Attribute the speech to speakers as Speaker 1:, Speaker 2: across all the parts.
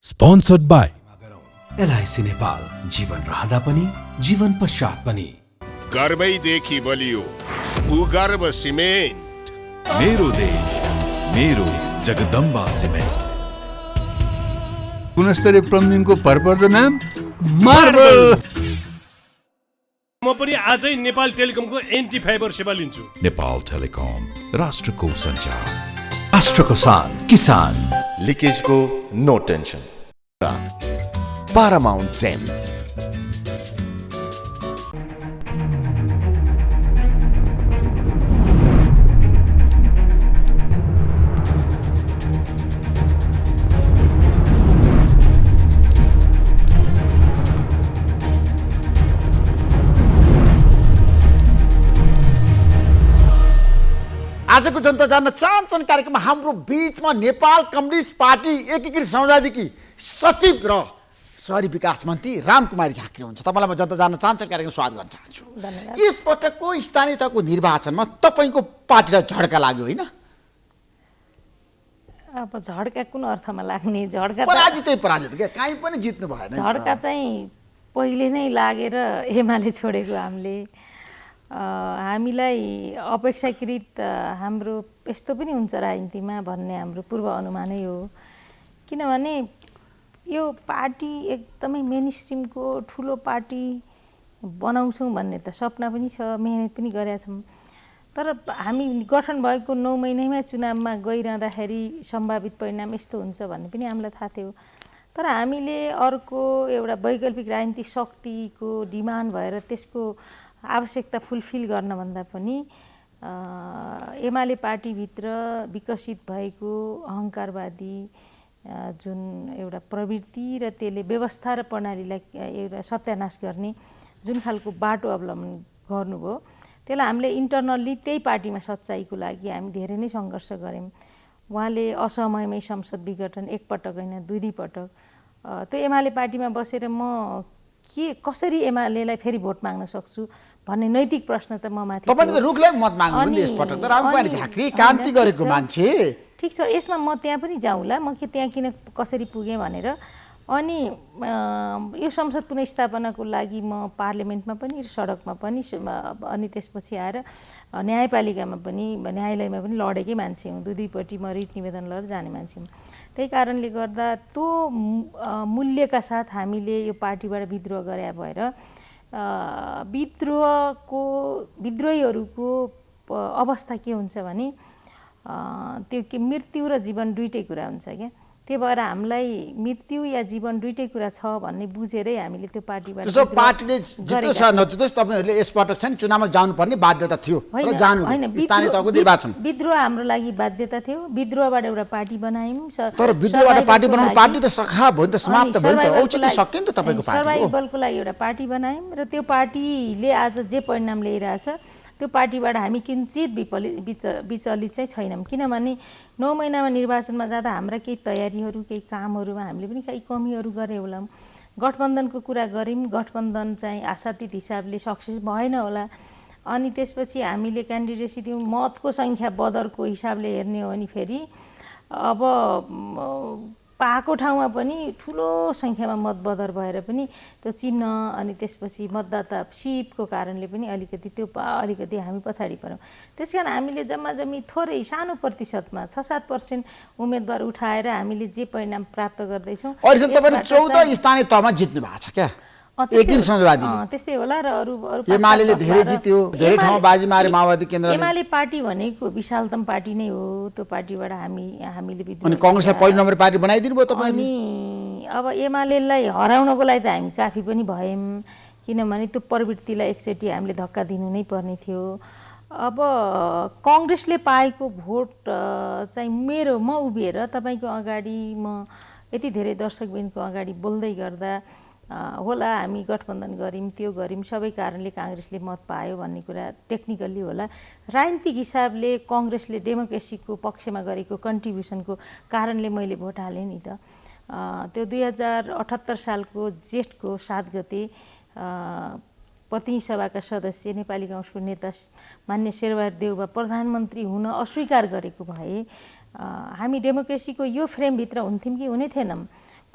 Speaker 1: Sponsored by
Speaker 2: LIC Nepal, जीवन रहँदा पनि जीवन पश्चात पनि।
Speaker 3: गर्वैदेखि बलियो भूगर्भ सिमेन्ट।
Speaker 1: मेरो देश मेरो जगदम्बा सिमेन्ट।
Speaker 4: गुणस्तरीय प्लम्बिङको भरपर्दो नाम मार्बल।
Speaker 5: म पनि आजै नेपाल टेलिकमको एन्टी फाइबर सेवा लिन्छु।
Speaker 1: नेपाल टेलिकम, राष्ट्रको सञ्चार,
Speaker 2: राष्ट्रको शान, किसान।
Speaker 6: लिकेजको नो टेन्सन। पारामाउन्ट जेम्स।
Speaker 7: आजको जनता जान्न चाहन्छन् कार्यक्रममा हाम्रो बीचमा नेपाल कम्युनिस्ट पार्टी एकीकृत समाजवादीकी सचिव र शहरी विकास मन्त्री रामकुमारी झाँक्री हुन्छ। तपाईँलाई म जनता जान्न चाहन्छन् कार्यक्रम स्वागत गर्न चाहन्छु। यसपटकको स्थानीय तहको निर्वाचनमा तपाईँको पार्टीलाई झड्का लाग्यो होइन?
Speaker 8: अब झड्का कुन अर्थमा लाग्ने? झड्का
Speaker 7: पराजित क्या, काहीँ पनि जित्नु भएन।
Speaker 8: झड्का चाहिँ पहिले नै लागेर एमाले छोडेको हामीले। हामीलाई अपेक्षाकृत हाम्रो यस्तो पनि हुन्छ राजनीतिमा भन्ने हाम्रो पूर्व अनुमानै हो। किनभने यो पार्टी एकदमै मेन स्ट्रिमको ठुलो पार्टी बनाउँछौँ भन्ने त सपना पनि छ, मेहनत पनि गरेका छौँ। तर हामी गठन भएको 9 महिनामै चुनावमा गइरहँदाखेरि सम्भावित परिणाम यस्तो हुन्छ भन्ने पनि हामीलाई थाहा थियो। तर हामीले अर्को एउटा वैकल्पिक राजनीतिक शक्तिको डिमान्ड भएर त्यसको आवश्यकता फुलफिल गर्नभन्दा पनि एमाले पार्टीभित्र विकसित भएको अहङ्कारवादी जुन एउटा प्रवृत्ति र त्यसले व्यवस्था र प्रणालीलाई एउटा सत्यानाश गर्ने जुन खालको बाटो अवलम्बन गर्नुभयो, त्यसलाई हामीले इन्टरनल्ली त्यही पार्टीमा सच्चाइको लागि हामी धेरै नै सङ्घर्ष गऱ्यौँ। उहाँले असमयमै संसद विघटन एकपटक होइन 2 पटक त्यो एमाले पार्टीमा बसेर म कसरी एमालेलाई फेरि भोट माग्न सक्छु भन्ने नैतिक प्रश्न त म माथि।
Speaker 7: तपाईले त रुखलाई मत माग्नु नि यसपटक त रामकुमारी झाँक्री कान्ति गरेको मान्छे।
Speaker 8: ठिक छ, यसमा म त्यहाँ पनि जाउँला, म त्यहाँ किन कसरी पुगेँ भनेर। अनि यो संसद पुनर्स्थापनाको लागि म पार्लियामेन्टमा पनि सडकमा पनि अनि त्यसपछि आएर न्यायपालिकामा पनि न्यायालयमा पनि लडेकै मान्छे हुँ। 2पट्टि म रिट निवेदन लिएर जाने मान्छे हुँ। त्यही कारणले गर्दा त्यो मूल्यका साथ हामीले यो पार्टीबाट विद्रोह गरे भएर विद्रोहीहरूको अवस्था के हुन्छ भने त्यो के मृत्यु र जीवन दुइटै कुरा हुन्छ क्या। त्यही भएर हामीलाई मृत्यु या जीवन दुइटै कुरा छ भन्ने बुझेरै हामीले त्यो पार्टीबाट
Speaker 7: त्यसो पार्टीले जित्छ नजित्छ तपाईहरुले यसपटक चाहिँ चुनावमा जानुपर्ने बाध्यता थियो र जानु स्थानीय तहको निर्वाचन।
Speaker 8: विद्रोह हाम्रो लागि बाध्यता थियो। विद्रोहबाट एउटा पार्टी बनायौँ।
Speaker 7: तर विद्रोहबाट पार्टी बनाउनु पार्टी त सखा भयो नि त, समाप्त भयो नि त, औचित्य सक्यो नि त तपाईको पार्टी।
Speaker 8: सर्भाइभलको लागि एउटा पार्टी बनायौँ र त्यो पार्टीले आज जे परिणाम ल्याइरहेछ त्यो पार्टीबाट हामी किञ्चित विचलित चाहिँ छैनौँ। किनभने 9 महिनामा निर्वाचनमा जाँदा हाम्रा केही तयारीहरू केही कामहरूमा हामीले पनि केही कमीहरू गरे होला। गठबन्धनको कुरा गऱ्यौँ, गठबन्धन चाहिँ आशातीत हिसाबले सक्सेस भएन होला। अनि त्यसपछि हामीले क्यान्डिडेसी दियौँ, मतको सङ्ख्या बदरको हिसाबले हेर्ने हो भने फेरि अब पाएको ठाउँमा पनि ठुलो सङ्ख्यामा मत बदर भएर पनि त्यो चिन्ह अनि त्यसपछि मतदाता सिपको कारणले पनि अलिकति हामी पछाडि पऱ्यौँ। त्यस कारण हामीले जम्मी थोरै सानो प्रतिशतमा 6-7% उम्मेदवार उठाएर हामीले जे परिणाम प्राप्त गर्दैछौँ।
Speaker 7: अहिलेसम्म तपाईले 14 स्थानीय तहमा जित्नु भएको छ क्या एकीकृत समाजवादीले।
Speaker 8: त्यस्तै होला र अरू
Speaker 7: एमालेले धेरै जित्यो, धेरै ठाउँ बाजी मारे माओवादी केन्द्रले।
Speaker 8: एमाले पार्टी भनेको विशालतम पार्टी नै हो। त्यो पार्टीबाट हामीले विद्रोह।
Speaker 7: अनि कांग्रेसलाई पहिलो नम्बर पार्टी बनाइदिनु भयो तपाईले।
Speaker 8: अनि अब एमालेलाई हराउनको लागि त हामी काफी पनि भयौँ, किनभने त्यो प्रवृत्तिलाई एकचोटि हामीले धक्का दिनु नै पर्ने थियो। अब कांग्रेसले पाएको भोट चाहिँ म उभिएर तपाईको अगाडि म यति धेरै दर्शकबिनको अगाडि बोल्दै गर्दा होला हामी गठबन्धन गऱ्यौँ, त्यो गऱ्यौँ, सबै कारणले काङ्ग्रेसले मत पायो भन्ने कुरा टेक्निकल्ली होला। राजनीतिक हिसाबले काङ्ग्रेसले डेमोक्रेसीको पक्षमा गरेको कन्ट्रिब्युसनको कारणले मैले भोट हालेँ नि त। त्यो 2078 सालको जेठको 7 गते प्रतिनिधि सभाका सदस्य नेपाली काङ्ग्रेसको नेता मान्य शेरबहादुर देउवा प्रधानमन्त्री हुन अस्वीकार गरेको भए हामी डेमोक्रेसीको यो फ्रेमभित्र हुन्थ्यौँ कि हुने थिएनौँ।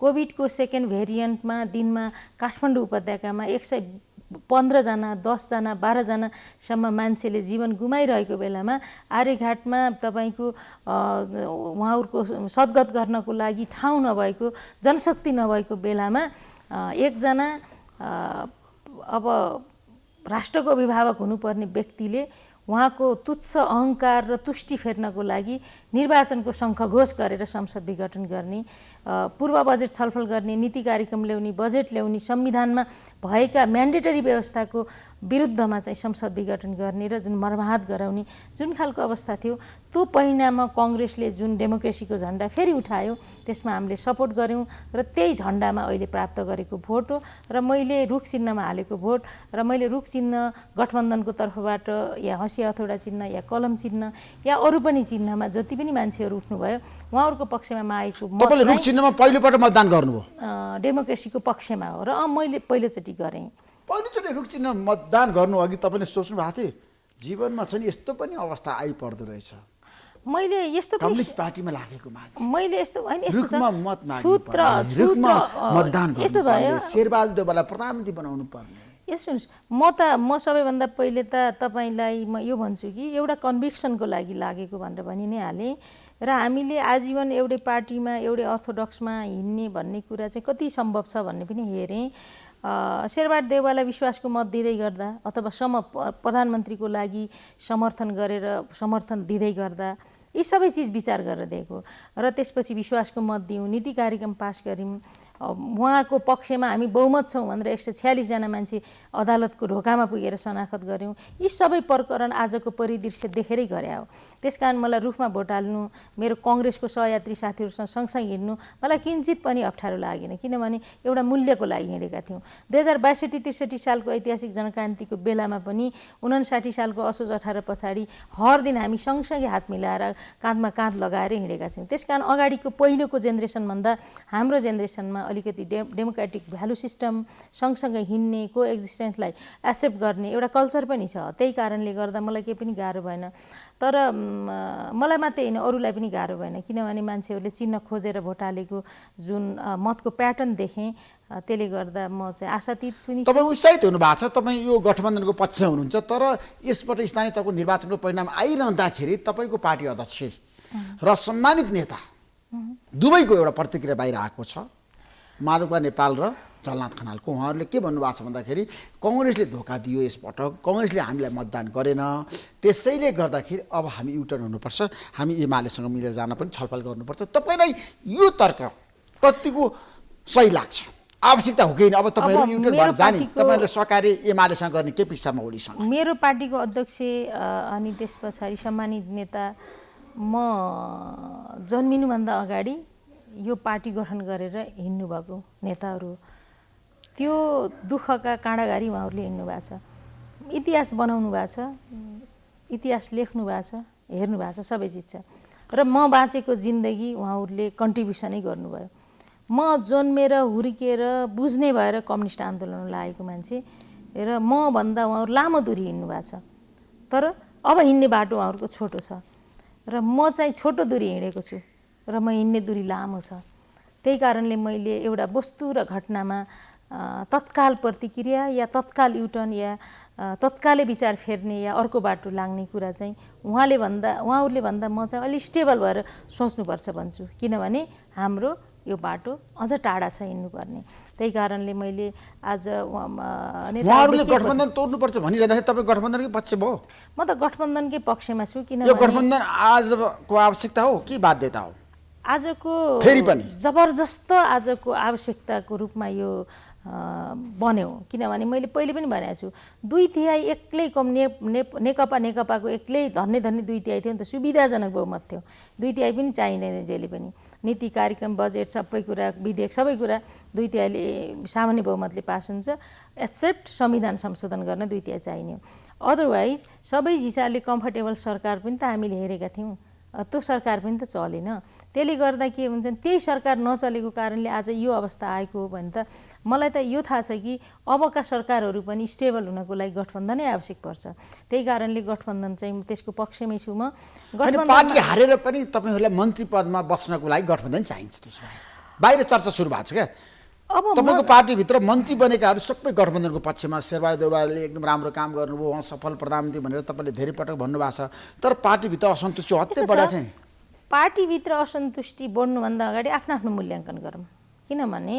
Speaker 8: कोभिडको सेकेन्ड भेरिएन्टमा दिनमा काठमाडौँ उपत्यकामा 115 जना 10 जना 12 जनासम्म मान्छेले जीवन गुमाइरहेको बेलामा आर्यघाटमा तपाईँको उहाँहरूको सद्गत गर्नको लागि ठाउँ नभएको जनशक्ति नभएको बेलामा एकजना अब राष्ट्रको अभिभावक हुनुपर्ने व्यक्तिले उहाँको तुच्छ अहङ्कार र तुष्टि फेर्नको लागि निर्वाचनको शङ्खघोष गरेर संसद विघटन गर्ने, पूर्व बजेट छलफल गर्ने, नीति कार्यक्रम ल्याउने, बजेट ल्याउने, संविधानमा भएका म्यान्डेटरी व्यवस्थाको विरुद्धमा चाहिँ संसद विघटन गर्ने र जुन मर्माहत गराउने जुन खालको अवस्था थियो, त्यो परिणाममा कङ्ग्रेसले जुन डेमोक्रेसीको झन्डा फेरि उठायो त्यसमा हामीले सपोर्ट गऱ्यौँ र त्यही झन्डामा अहिले प्राप्त गरेको भोट हो। र मैले रुख चिन्हमा हालेको भोट र मैले रुख चिन्ह गठबन्धनको तर्फबाट या हँसिया हथौडा चिन्ह या कलम चिन्ह या अरू पनि चिन्हमा जति पनि मान्छेहरू उठ्नुभयो उहाँहरूको पक्षमा मागेको मत
Speaker 7: तपाईँले रुख चिन्हमा पहिलोपल्ट मतदान गर्नुभयो?
Speaker 8: डेमोक्रेसीको पक्षमा हो र मैले पहिलोचोटि गरेँ।
Speaker 7: पहिलोचोटि रुख चिन्ह मतदान गर्नु अघि तपाईँले सोच्नु भएको थियो जीवनमा छ नि यस्तो पनि अवस्था आइपर्दो रहेछ?
Speaker 8: मैले यस्तो
Speaker 7: कम्युनिस्ट पार्टीमा लागेको मान्छे
Speaker 8: मैले यस्तो होइन, यस्तो
Speaker 7: रुखमा मत माग्नुपर्ने, रुखमा मतदान गर्नुपर्ने, शेरबहादुर देउवालाई प्रधानमन्त्री बनाउनु पर्ने।
Speaker 8: सुन्नुहोस्, म सबैभन्दा पहिले त तपाईँलाई म यो भन्छु कि एउटा कन्भिक्सनको लागि लागेको भनेर भनि नै हालेँ र हामीले आजीवन एउटै पार्टीमा एउटै अर्थोडक्समा हिँड्ने भन्ने कुरा चाहिँ कति सम्भव छ भन्ने पनि हेरेँ। शेरबहादुर देउवालाई विश्वासको मत दिँदै गर्दा अथवा प्रधानमन्त्रीको लागि समर्थन दिँदै गर्दा यी सबै चिज विचार गरेर दिएको र त्यसपछि विश्वासको मत दियौँ, नीति कार्यक्रम पास गऱ्यौँ, उहाँको पक्षमा हामी बहुमत छौँ भनेर 146 जना मान्छे अदालतको ढोकामा पुगेर शनाखत गऱ्यौँ। यी सबै प्रकरण आजको परिदृश्य देखेरै गरे हो। त्यसकारण मलाई रुखमा भोट हाल्नु, मेरो कङ्ग्रेसको सहयात्री साथीहरूसँग सँगसँगै हिँड्नु मलाई किन्चित पनि अप्ठ्यारो लागेन, किनभने एउटा मूल्यको लागि हिँडेका थियौँ। 2062-63 सालको ऐतिहासिक जनक्रान्तिको बेलामा पनि 59 सालको असोज 18 पछाडि हर दिन हामी सँगसँगै हात मिलाएर काँधमा काँध लगाएर हिँडेका छौँ। त्यसकारण अगाडिको पहिलोको जेनेरेसनभन्दा हाम्रो जेनेरेसनमा अलिकति डेमोक्रेटिक भ्यालु सिस्टम सँगसँगै हिँड्ने को एक्जिस्टेन्सलाई एक्सेप्ट गर्ने एउटा कल्चर पनि छ। त्यही कारणले गर्दा मलाई केही पनि गाह्रो भएन। तर मलाई मात्रै होइन अरूलाई पनि गाह्रो भएन, किनभने मान्छेहरूले चिन्ह खोजेर भोट हालेको जुन मतको प्याटर्न देखेँ त्यसले गर्दा म चाहिँ आशातीत पनि।
Speaker 7: तपाईँ उत्साहित हुनुभएको छ, तपाईँ यो गठबन्धनको पक्षमा हुनुहुन्छ, तर यसबाट स्थानीय तहको निर्वाचनको परिणाम आइरहँदाखेरि तपाईँको पार्टी अध्यक्ष र सम्मानित नेता दुवैको एउटा प्रतिक्रिया बाहिर आएको छ। माधवका नेपाल र झलनाथ खनालको उहाँहरूले के भन्नुभएको छ भन्दाखेरि कङ्ग्रेसले धोका दियो, यसपटक कङ्ग्रेसले हामीलाई मतदान गरेन, त्यसैले गर्दाखेरि अब हामी युटर्न हुनुपर्छ, हामी एमालेसँग मिलेर जान पनि छलफल गर्नुपर्छ। तपाईँलाई यो तर्क कतिको सही लाग्छ? आवश्यकता हो कि अब तपाईँहरू युटर्न भएर जाने, तपाईँहरूले सहकार्य एमालेसँग गर्ने के पिक्चरमा ओलीसँग?
Speaker 8: मेरो पार्टीको अध्यक्ष अनि त्यस पछाडि सम्मानित नेता म जन्मिनुभन्दा अगाडि यो पार्टी गठन गरेर हिँड्नु भएको नेताहरू, त्यो दुःखका काँडाघारी उहाँहरूले हिँड्नु भएको छ, इतिहास बनाउनु भएको छ, इतिहास लेख्नु भएको छ, हेर्नु भएको छ, सबै चिज छ। र म बाँचेको जिन्दगी उहाँहरूले कन्ट्रिब्युसनै गर्नुभयो। म जन्मेर हुर्किएर बुझ्ने भएर कम्युनिस्ट आन्दोलनमा लागेको मान्छे र म भन्दा उहाँहरू लामो दूरी हिँड्नु भएको छ, तर अब हिँड्ने बाटो उहाँहरूको छोटो छ र म चाहिँ छोटो दूरी हिँडेको छु र म हिँड्ने दूरी लामो छ। त्यही कारणले मैले एउटा वस्तु र घटनामा तत्काल प्रतिक्रिया या तत्काल युटर्न या तत्कालै विचार फेर्ने या अर्को बाटो लाग्ने कुरा चाहिँ उहाँहरूले भन्दा म चाहिँ अलि स्टेबल भएर सोच्नुपर्छ भन्छु, किनभने हाम्रो यो बाटो अझ टाढा छ हिँड्नुपर्ने। त्यही कारणले मैले आज
Speaker 7: उहाँहरूले गठबन्धन तोड्नुपर्छ भनिरहँदाखेरि तपाईँ गठबन्धनकै पक्ष भयो?
Speaker 8: म त गठबन्धनकै पक्षमा छु, किनभने
Speaker 7: यो गठबन्धन आजको आवश्यकता हो कि बाध्यता हो?
Speaker 8: आजको
Speaker 7: फेरि पनि
Speaker 8: जबरजस्त आजको आवश्यकताको रूपमा यो बन्यो, किनभने मैले पहिले पनि भनेको छु 2/3 एक्लै नेकपाको एक्लै धन्ने 2/3 थियो नि त, सुविधाजनक बहुमत थियो। 2/3 पनि चाहिँदैन जहिले पनि, नीति कार्यक्रम बजेट सबै कुरा विधेयक सबै कुरा 2/3 सामान्य बहुमतले पास हुन्छ, एक्सेप्ट संविधान संशोधन गर्न 2/3 चाहिने। अदरवाइज सबै हिसाबले कम्फर्टेबल सरकार पनि त हामीले हेरेका थियौँ, त्यो सरकार पनि त चलेन। त्यसले गर्दा के हुन्छ, त्यही सरकार नचलेको कारणले आज यो अवस्था आएको हो भने त मलाई त यो थाहा छ कि अबका सरकारहरू पनि स्टेबल हुनको लागि गठबन्धनै आवश्यक पर्छ। त्यही कारणले गठबन्धन चाहिँ त्यसको पक्षमै छु म।
Speaker 7: पार्टी हारेर पनि तपाईँहरूलाई मन्त्री पदमा बस्नको लागि गठबन्धन चाहिन्छ? त्यसमा बाहिर चर्चा सुरु भएको छ क्या
Speaker 8: अब
Speaker 7: तपाईँको पार्टीभित्र मन्त्री बनेकाहरू सबै गठबन्धनको पक्षमा शेरबहादुर देउवाले एकदम राम्रो काम गर्नुभयो उहाँ सफल प्रधानमन्त्री भनेर तपाईँले धेरै पटक भन्नुभएको छ तर पार्टीभित्र असन्तुष्टि हत्तै बढा चाहिँ
Speaker 8: पार्टीभित्र असन्तुष्टि बढ्नुभन्दा अगाडि आफ्नो आफ्नो मूल्याङ्कन गरौँ किनभने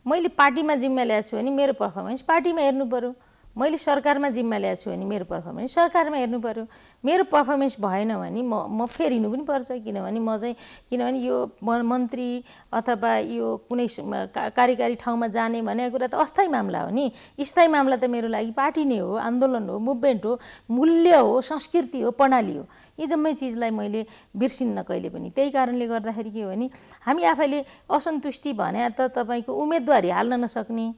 Speaker 8: मैले पार्टीमा जिम्मा ल्याएको छु भने मेरो पर्फर्मेन्स पार्टीमा हेर्नु पर्यो मैले सरकारमा जिम्मा ल्याएको छु भने मेरो पर्फर्मेन्स सरकारमा हेर्नु पर्यो मेरो पर्फर्मेन्स भएन भने म फेरिनु पनि पर्छ किनभने यो मन्त्री अथवा यो कुनै कार्यकारी ठाउँमा जाने भनेको कुरा त अस्थायी मामला हो नि स्थायी मामला त मेरो लागि पार्टी नै हो आन्दोलन हो मुभमेन्ट हो मूल्य हो संस्कृति हो प्रणाली हो यी जम्मै चिजलाई मैले बिर्सिन्न कहिले पनि त्यही कारणले गर्दाखेरि के हो भने हामी आफैले असन्तुष्टि भने त तपाईँको उम्मेदवारी हाल्न नसक्ने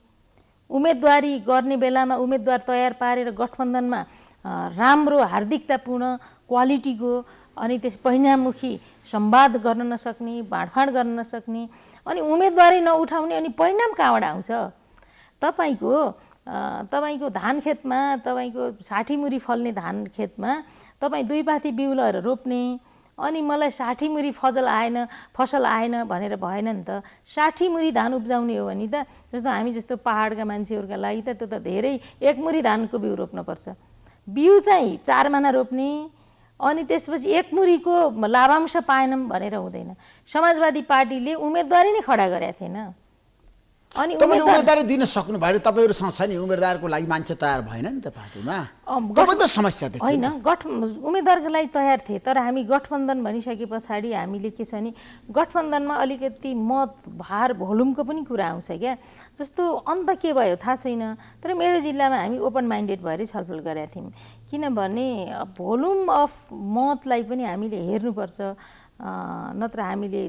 Speaker 8: उम्मेदवारी गर्ने बेलामा उम्मेदवार तयार पारेर गठबन्धनमा राम्रो हार्दिकतापूर्ण क्वालिटीको अनि त्यस परिणाममुखी संवाद गर्न नसक्ने बाँडफाँड गर्न नसक्ने अनि उम्मेदवारी नउठाउने अनि परिणाम कहाँबाट आउँछ तपाईँको धान खेतमा तपाईँको 60 मुरी फल्ने धान खेतमा तपाईँ 2 पाथी बिउ लगाएर रोप्ने अनि मलाई 60 मुरी फसल आएन भनेर भएन नि त 60 मुरी धान उब्जाउने हो भने त जस्तो हामी जस्तो पहाडका मान्छेहरूका लागि त त्यो त धेरै 1 मुरी धानको बिउ रोप्नुपर्छ बिउ चाहिँ 4 महिना रोप्ने अनि त्यसपछि 1 मुरीको लाभांश पाएनौँ भनेर हुँदैन समाजवादी पार्टीले उम्मेदवारी नै खडा गरेका थिएन अनि
Speaker 7: उम्मेदवारी दिन सक्नु भएन तपाईँहरूसँग छ नि उम्मेदवारको लागि मान्छे तयार भएन नि त पार्टीमा त समस्या देखियो
Speaker 8: होइन उम्मेदवारको लागि तयार थिए तर हामी गठबन्धन भनिसके पछाडि हामीले के छ नि गठबन्धनमा अलिकति मत भार भोल्युमको पनि कुरा आउँछ क्या जस्तो अन्त के भयो थाहा छैन तर मेरो जिल्लामा हामी ओपन माइन्डेड भएर छलफल गरेका थियौँ किनभने भोल्युम अफ मतलाई पनि हामीले हेर्नुपर्छ नत्र हामीले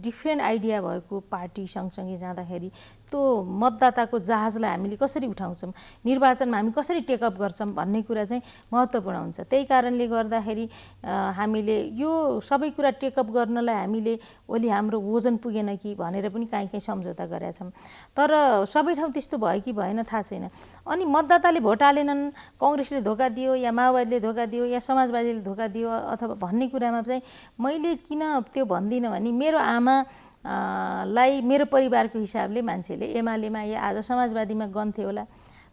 Speaker 8: डिफ्रेन्ट आइडिया भएको पार्टी सँगसँगै जाँदाखेरि त्यो मतदाताको जहाजलाई हामीले कसरी उठाउँछौँ निर्वाचनमा हामी कसरी टेकअप गर्छौँ भन्ने कुरा चाहिँ महत्त्वपूर्ण हुन्छ त्यही कारणले गर्दाखेरि हामीले यो सबै कुरा टेकअप गर्नलाई हामीले ओली हाम्रो वजन पुगेन कि भनेर पनि काहीँ सम्झौता गरेका छौँ तर सबै ठाउँ त्यस्तो भयो कि भएन थाहा छैन अनि मतदाताले भोट हालेनन् काङ्ग्रेसले धोका दियो या माओवादीले धोका दियो या समाजवादीले धोका दियो अथवा भन्ने कुरामा चाहिँ मैले किन त्यो भन्दिनँ भने मेरो आमालाई मेरो परिवारको हिसाबले मान्छेले एमालेमा या आज समाजवादीमा गन्थे होला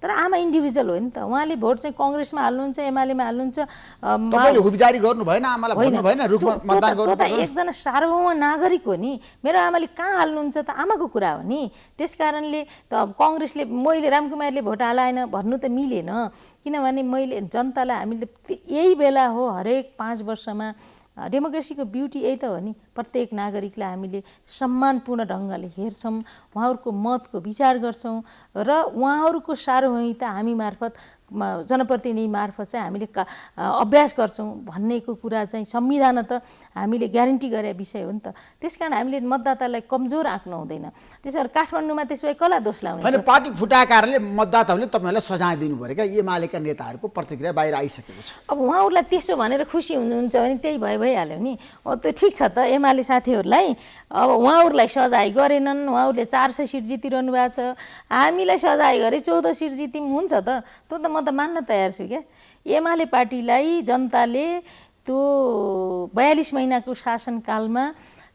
Speaker 8: तर आमा इन्डिभिजुअल हो नि त उहाँले भोट चाहिँ काङ्ग्रेसमा हाल्नुहुन्छ एमालेमा हाल्नुहुन्छ
Speaker 7: तपाईले हुबजारी गर्नु भएन आमालाई भन्नु भएन रुखमा मतदान गर्नु
Speaker 8: त एकजना सार्वभौम नागरिक हो नि मेरो आमाले कहाँ हाल्नुहुन्छ त आमाको कुरा हो नि त्यसकारणले त काङ्ग्रेसले मैले रामकुमारले भोट हालाएन भन्नु त मिलेन किनभने मैले जनतालाई हामीले यही बेला हो हरेक 5 वर्षमा डेमोक्रेसीको ब्युटी यही त हो नि प्रत्येक नागरिकलाई हामीले सम्मानपूर्ण ढङ्गले हेर्छौँ उहाँहरूको मतको विचार गर्छौँ र उहाँहरूको सार्वभौमिकता हामी मार्फत जनप्रतिनिधि मार्फत चाहिँ हामीले अभ्यास गर्छौँ भन्नेको कुरा चाहिँ संविधान त हामीले ग्यारेन्टी गरे विषय हो नि त त्यसकारण हामीले मतदातालाई कमजोर आँक्नु हुँदैन त्यसैले काठमाडौँमा त्यसो भए कसलाई दोष लाउने
Speaker 7: हैन पार्टी फुटाएको कारणले मतदाताहरूले तपाईलाई सजाय दिनु पर्यो क्या एमालेका नेताहरूको प्रतिक्रिया बाहिर आइसकेको छ
Speaker 8: अब उहाँहरूलाई त्यसो भनेर खुसी हुनुहुन्छ भने त्यही भइहाल्यो नि त्यो ठिक छ त एमाले साथीहरूलाई अब उहाँहरूलाई सजाय गरेनन् उहाँहरूले 400 सिट जितिरहनु भएको छ हामीलाई सजाय गरे 14 सिट जित्यौँ हुन्छ त त्यो त म त मान्न तयार छु क्या एमाले पार्टीलाई जनताले त्यो 42 महिनाको शासनकालमा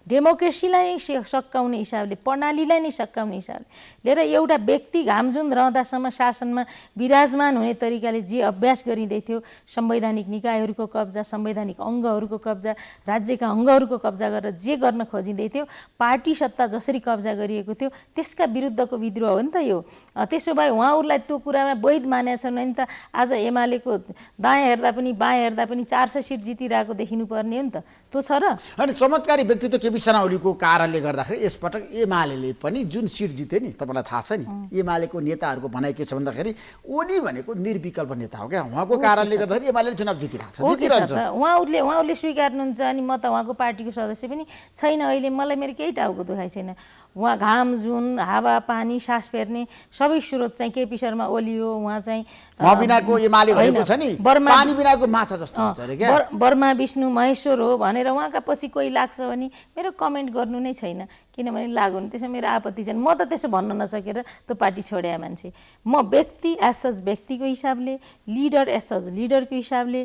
Speaker 8: डेमोक्रेसीलाई सकाउने हिसाबले प्रणालीलाई नै सकाउने हिसाबले लिएर एउटा व्यक्ति घामजुन रहँदासम्म शासनमा विराजमान हुने तरिकाले जे अभ्यास गरिँदै थियो संवैधानिक निकायहरूको कब्जा संवैधानिक अङ्गहरूको कब्जा राज्यका अङ्गहरूको कब्जा गरेर जे गर्न खोजिँदै थियो पार्टी सत्ता जसरी कब्जा गरिएको थियो त्यसका विरुद्धको विद्रोह हो नि त यो त्यसो भए उहाँहरूलाई त्यो कुरामा वैध मानेका छन् भने त आज एमालेको दायाँ हेर्दा पनि बायाँ हेर्दा पनि 400 सिट जितिरहेको देखिनु पर्ने हो नि त त्यो छ र
Speaker 7: अनि चमत्कारी व्यक्तित्व केपी शर्मा ओलीको कारणले गर्दाखेरि यसपटक एमालेले पनि जुन सिट जित्यो नि तपाईँलाई थाहा छ नि एमालेको नेताहरूको भनाइ के छ भन्दाखेरि ओली भनेको निर्विकल्प नेता हो क्या उहाँको कारणले गर्दाखेरि एमालेले चुनाव जितिरहेछ जितिरहन्छ
Speaker 8: उहाँहरूले स्वीकार्नुहुन्छ अनि म त उहाँको पार्टीको सदस्य पनि छैन अहिले मलाई मेरो केही टाउको दुखाइ छैन उहाँ घाम जुन हावा पानी सास फेर्ने सबै स्रोत चाहिँ केपी शर्मा ओली हो उहाँ चाहिँ
Speaker 7: उहाँ बिनाको एमाले भनेको छ नि पानी बिनाको माछा जस्तो हुन्छ अरे क्या
Speaker 8: बर्मा विष्णु महेश्वर हो भनेर उहाँका पछि कोही लाग्छ भने मेरो कमेन्ट गर्नु नै छैन किनभने लाग्यो नि त्यसमा मेरो आपत्ति छैन म त त्यसो भन्न नसकेर त्यो पार्टी छोड्या मान्छे म व्यक्ति एज सच व्यक्तिको हिसाबले लिडर एज सच लिडरको हिसाबले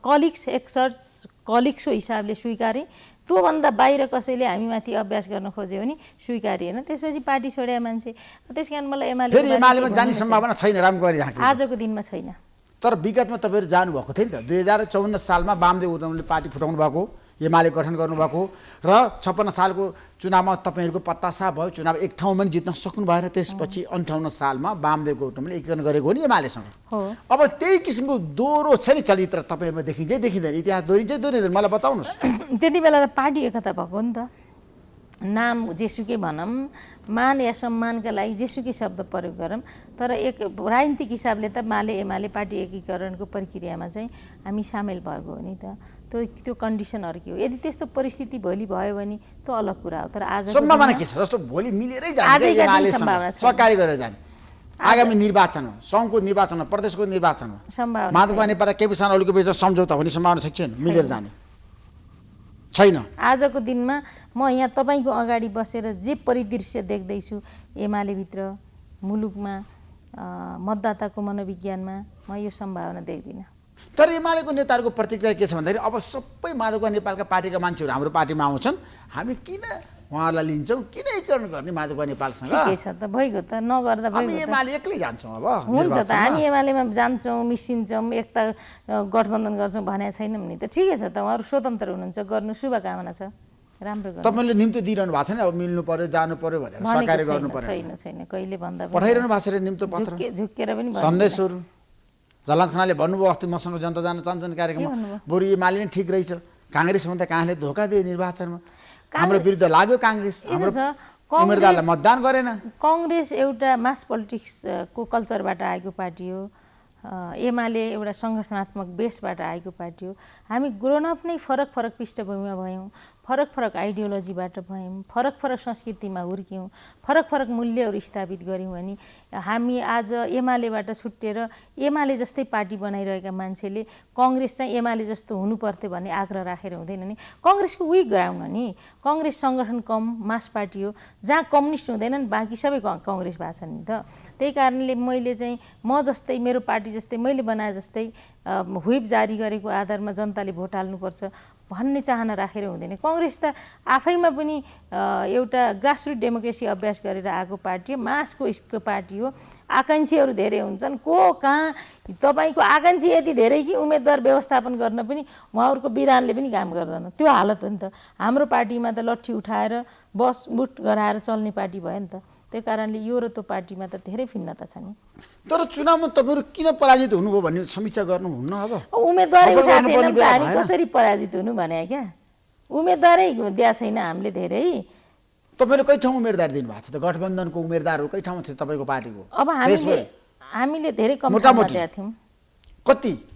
Speaker 8: कलिग्स एक्सर्ट्स कलिग्सको हिसाबले स्वीकारेँ त्योभन्दा बाहिर कसैले हामीमाथि अभ्यास गर्न खोज्यो भने स्वीकार्य होइन। त्यसपछि पार्टी छोडे मान्छे। त्यस कारण मलाई एमाले
Speaker 7: फेरि एमालेमा जाने सम्भावना छैन रामकुमारी झाँक्री?
Speaker 8: आजको दिनमा छैन।
Speaker 7: तर विगतमा तपाईँहरू जानुभएको थियो नि त। 2054 सालमा वामदेव उदावले पार्टी फुटाउनु भएको, एमाले गठन गर्नुभएको र 56 सालको चुनावमा तपाईँहरूको पत्तासा भयो, चुनाव एक ठाउँमा पनि जित्न सक्नु भएन। त्यसपछि 58 सालमा वामदेवको उदावले एकीकरण गरेको हो नि एमालेसँग। अब त्यही किसिमको दोहोरो छ नि चरित्र तपाईँहरूमा देखिन्छ देखिँदैन? इतिहास दोहोरिन्छ दोहोरिँदैन? मलाई बताउनुहोस्।
Speaker 8: त्यति बेला त पार्टी एकता भएको हो नि त। नाम जेसुकै भनौँ, मान या सम्मानका लागि जेसुकै शब्द प्रयोग गरौँ, तर एक राजनीतिक हिसाबले त एमाले पार्टी एकीकरणको प्रक्रियामा चाहिँ हामी सामेल भएको हो नि त। त्यो कन्डिसनहरू के हो? यदि त्यस्तो परिस्थिति भोलि भयो भने त्यो अलग कुरा हो। तर आज
Speaker 7: सम्भावना के छ? जस्तो भोलि मिलेरै जाने एमालेसँग सहकारी गरेर जाने आगामी निर्वाचनमा, सङ्घको निर्वाचनमा, प्रदेशको निर्वाचनमा माधव नेपाल केपी शर्मा ओलीको बीच सम्झौता हुने सम्भावना छैन? मिलेर जाने छैन।
Speaker 8: आजको दिनमा म यहाँ तपाईँको अगाडि बसेर जे परिदृश्य देख्दैछु एमालेभित्र, मुलुकमा, मतदाताको मनोविज्ञानमा, म यो सम्भावना देख्दिनँ।
Speaker 7: तर एमालेको नेताहरूको प्रतिक्रिया के छ भन्दाखेरि अब सबै माधव नेपालका पार्टीका मान्छेहरू हाम्रो पार्टीमा आउँछन्, हामी किन उहाँहरूलाई लिन्छौँ, किन एकीकरण गर्ने माधव नेपालसँग?
Speaker 8: ठिकै छ त, भइगयो त, नगर्दा
Speaker 7: हामी एमाले एक्लै जान्छौँ। अब
Speaker 8: हुन्छ त, हामी एमालेमा जान्छौँ, मिसिन्छौँ, एकता गठबन्धन गर्छौँ भनेको छैनौँ नि त। ठिकै छ त, उहाँहरू स्वतन्त्र हुनुहुन्छ, गर्नु शुभकामना छ, राम्रो गर्नु।
Speaker 7: तपाईँले निम्तो दिइरहनु भएको छैन? अब मिल्नु पर्यो, जानु पर्यो भनेर सहकार्य गर्नु पर्यो?
Speaker 8: छैन, कहिले भन्दा
Speaker 7: पठाइरहनु भएको छ निम्तो पत्र,
Speaker 8: झुक्केर पनि
Speaker 7: सन्देशहरू? झलनाथ खनालले भन्नुभयो अस्ति मसँग जनता जान चाहन्छन् कार्यक्रममा, बरु एमाले नै ठिक रहेछ, काङ्ग्रेसभन्दा काङ्ग्रेसले धोका दियो निर्वाचनमा, हाम्रो विरुद्ध लाग्यो काङ्ग्रेस, हाम्रो उम्मेदवारलाई मतदान गरेन।
Speaker 8: कङ्ग्रेस एउटा मास पोलिटिक्सको कल्चरबाट आएको पार्टी हो, एमाले एउटा सङ्गठनात्मक बेसबाट आएको पार्टी हो। हामी ग्रोनअप नै फरक फरक पृष्ठभूमिमा भयौँ, फरक फरक आइडियोलोजीबाट भयौँ, फरक फरक संस्कृतिमा हुर्क्यौँ, फरक फरक मूल्यहरू स्थापित गऱ्यौँ भने हामी आज एमालेबाट छुट्टिएर एमाले जस्तै पार्टी बनाइरहेका मान्छेले कङ्ग्रेस चाहिँ एमाले जस्तो हुनुपर्थ्यो भन्ने आग्रह राखेर हुँदैन नि। कङ्ग्रेसको विक ग्राउन्ड हो नि, कङ्ग्रेस सङ्गठन कम, मास पार्टी हो, जहाँ कम्युनिस्ट हुँदैनन्, बाँकी सबै कङ्ग्रेस भएको छ नि त। त्यही कारणले मैले चाहिँ म जस्तै, मेरो पार्टी जस्तै, मैले बनाए जस्तै व्हिप जारी गरेको आधारमा जनताले भोट हाल्नुपर्छ भन्ने चाहना राखेर हुँदैन। कङ्ग्रेस त आफैमा पनि एउटा ग्रासरुट डेमोक्रेसी अभ्यास गरेर आएको पार्टी हो, मासको पार्टी हो। आकाङ्क्षीहरू धेरै हुन्छन्, को कहाँ तपाईँको आकाङ्क्षी यति धेरै कि उम्मेदवार व्यवस्थापन गर्न पनि उहाँहरूको विधानले पनि काम गर्दैन, त्यो हालत हो नि त। हाम्रो पार्टीमा त लट्ठी उठाएर बस बुट गराएर चल्ने पार्टी भयो नि त। त्यही कारणले यो र त्यो पार्टीमा त धेरै भिन्नता छ नि।
Speaker 7: तर चुनावमा तपाईँहरू किन पराजित हुनुभयो भन्ने समीक्षा गर्नुहुन्न? अब
Speaker 8: उम्मेदवारै उठाएन त हामी कसरी पराजित हुनु भने क्या, उम्मेदवारै दिएको छैन हामीले धेरै।
Speaker 7: तपाईँले कति ठाउँमा उम्मेदवार दिनुभएको थियो त? गठबन्धनको उम्मेदवारहरू कति ठाउँमा थियो तपाईँको पार्टीको?
Speaker 8: अब हामीले धेरै कम ठाउँमा दिएका थियौँ।
Speaker 7: कति?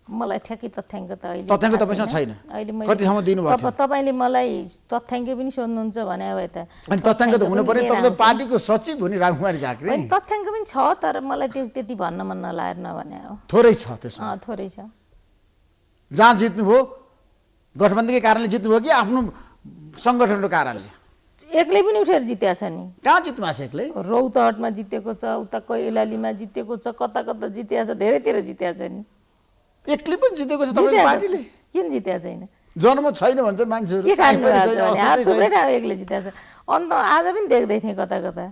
Speaker 8: मलाई ठ्याक्कै तथ्याङ्क त अहिले
Speaker 7: तपाईँसँग छैन।
Speaker 8: अहिले
Speaker 7: कति ठाउँमा दिनुभएको थियो?
Speaker 8: तपाईँले मलाई तथ्याङ्क पनि सोध्नुहुन्छ भने भए त।
Speaker 7: अनि तथ्याङ्क त हुनु पर्यो, तपाईँ त पार्टीको सचिव हुने रामकुमारी झाँक्री।
Speaker 8: तथ्याङ्क पनि छ, तर मलाई त्यो त्यति भन्न मन नलागेर नभने हो।
Speaker 7: थोरै छ त्यसमा?
Speaker 8: थोरै छ।
Speaker 7: जहाँ जित्नुभयो गठबन्धनकै कारणले जित्नुभयो कि आफ्नो सङ्गठनको कारणले?
Speaker 8: एक्लै पनि उठेर जितेको छ नि।
Speaker 7: कहाँ जित्नु भएको छ एक्लै?
Speaker 8: रौतहटमा जितेको छ, उता कैलालीमा जितेको छ, कता कता जितेको छ, धेरैतिर जितेको छ नि।
Speaker 7: एक्लै पनि जितेको छ तपाईँको पार्टीले?
Speaker 8: किन जितेको छैन?
Speaker 7: जनमत छैन भन्छ मान्छेहरू।
Speaker 8: के थुप्रै ठाउँ एक्लै जितेको छ। अन्त आज पनि देख्दै थिएँ कता कता।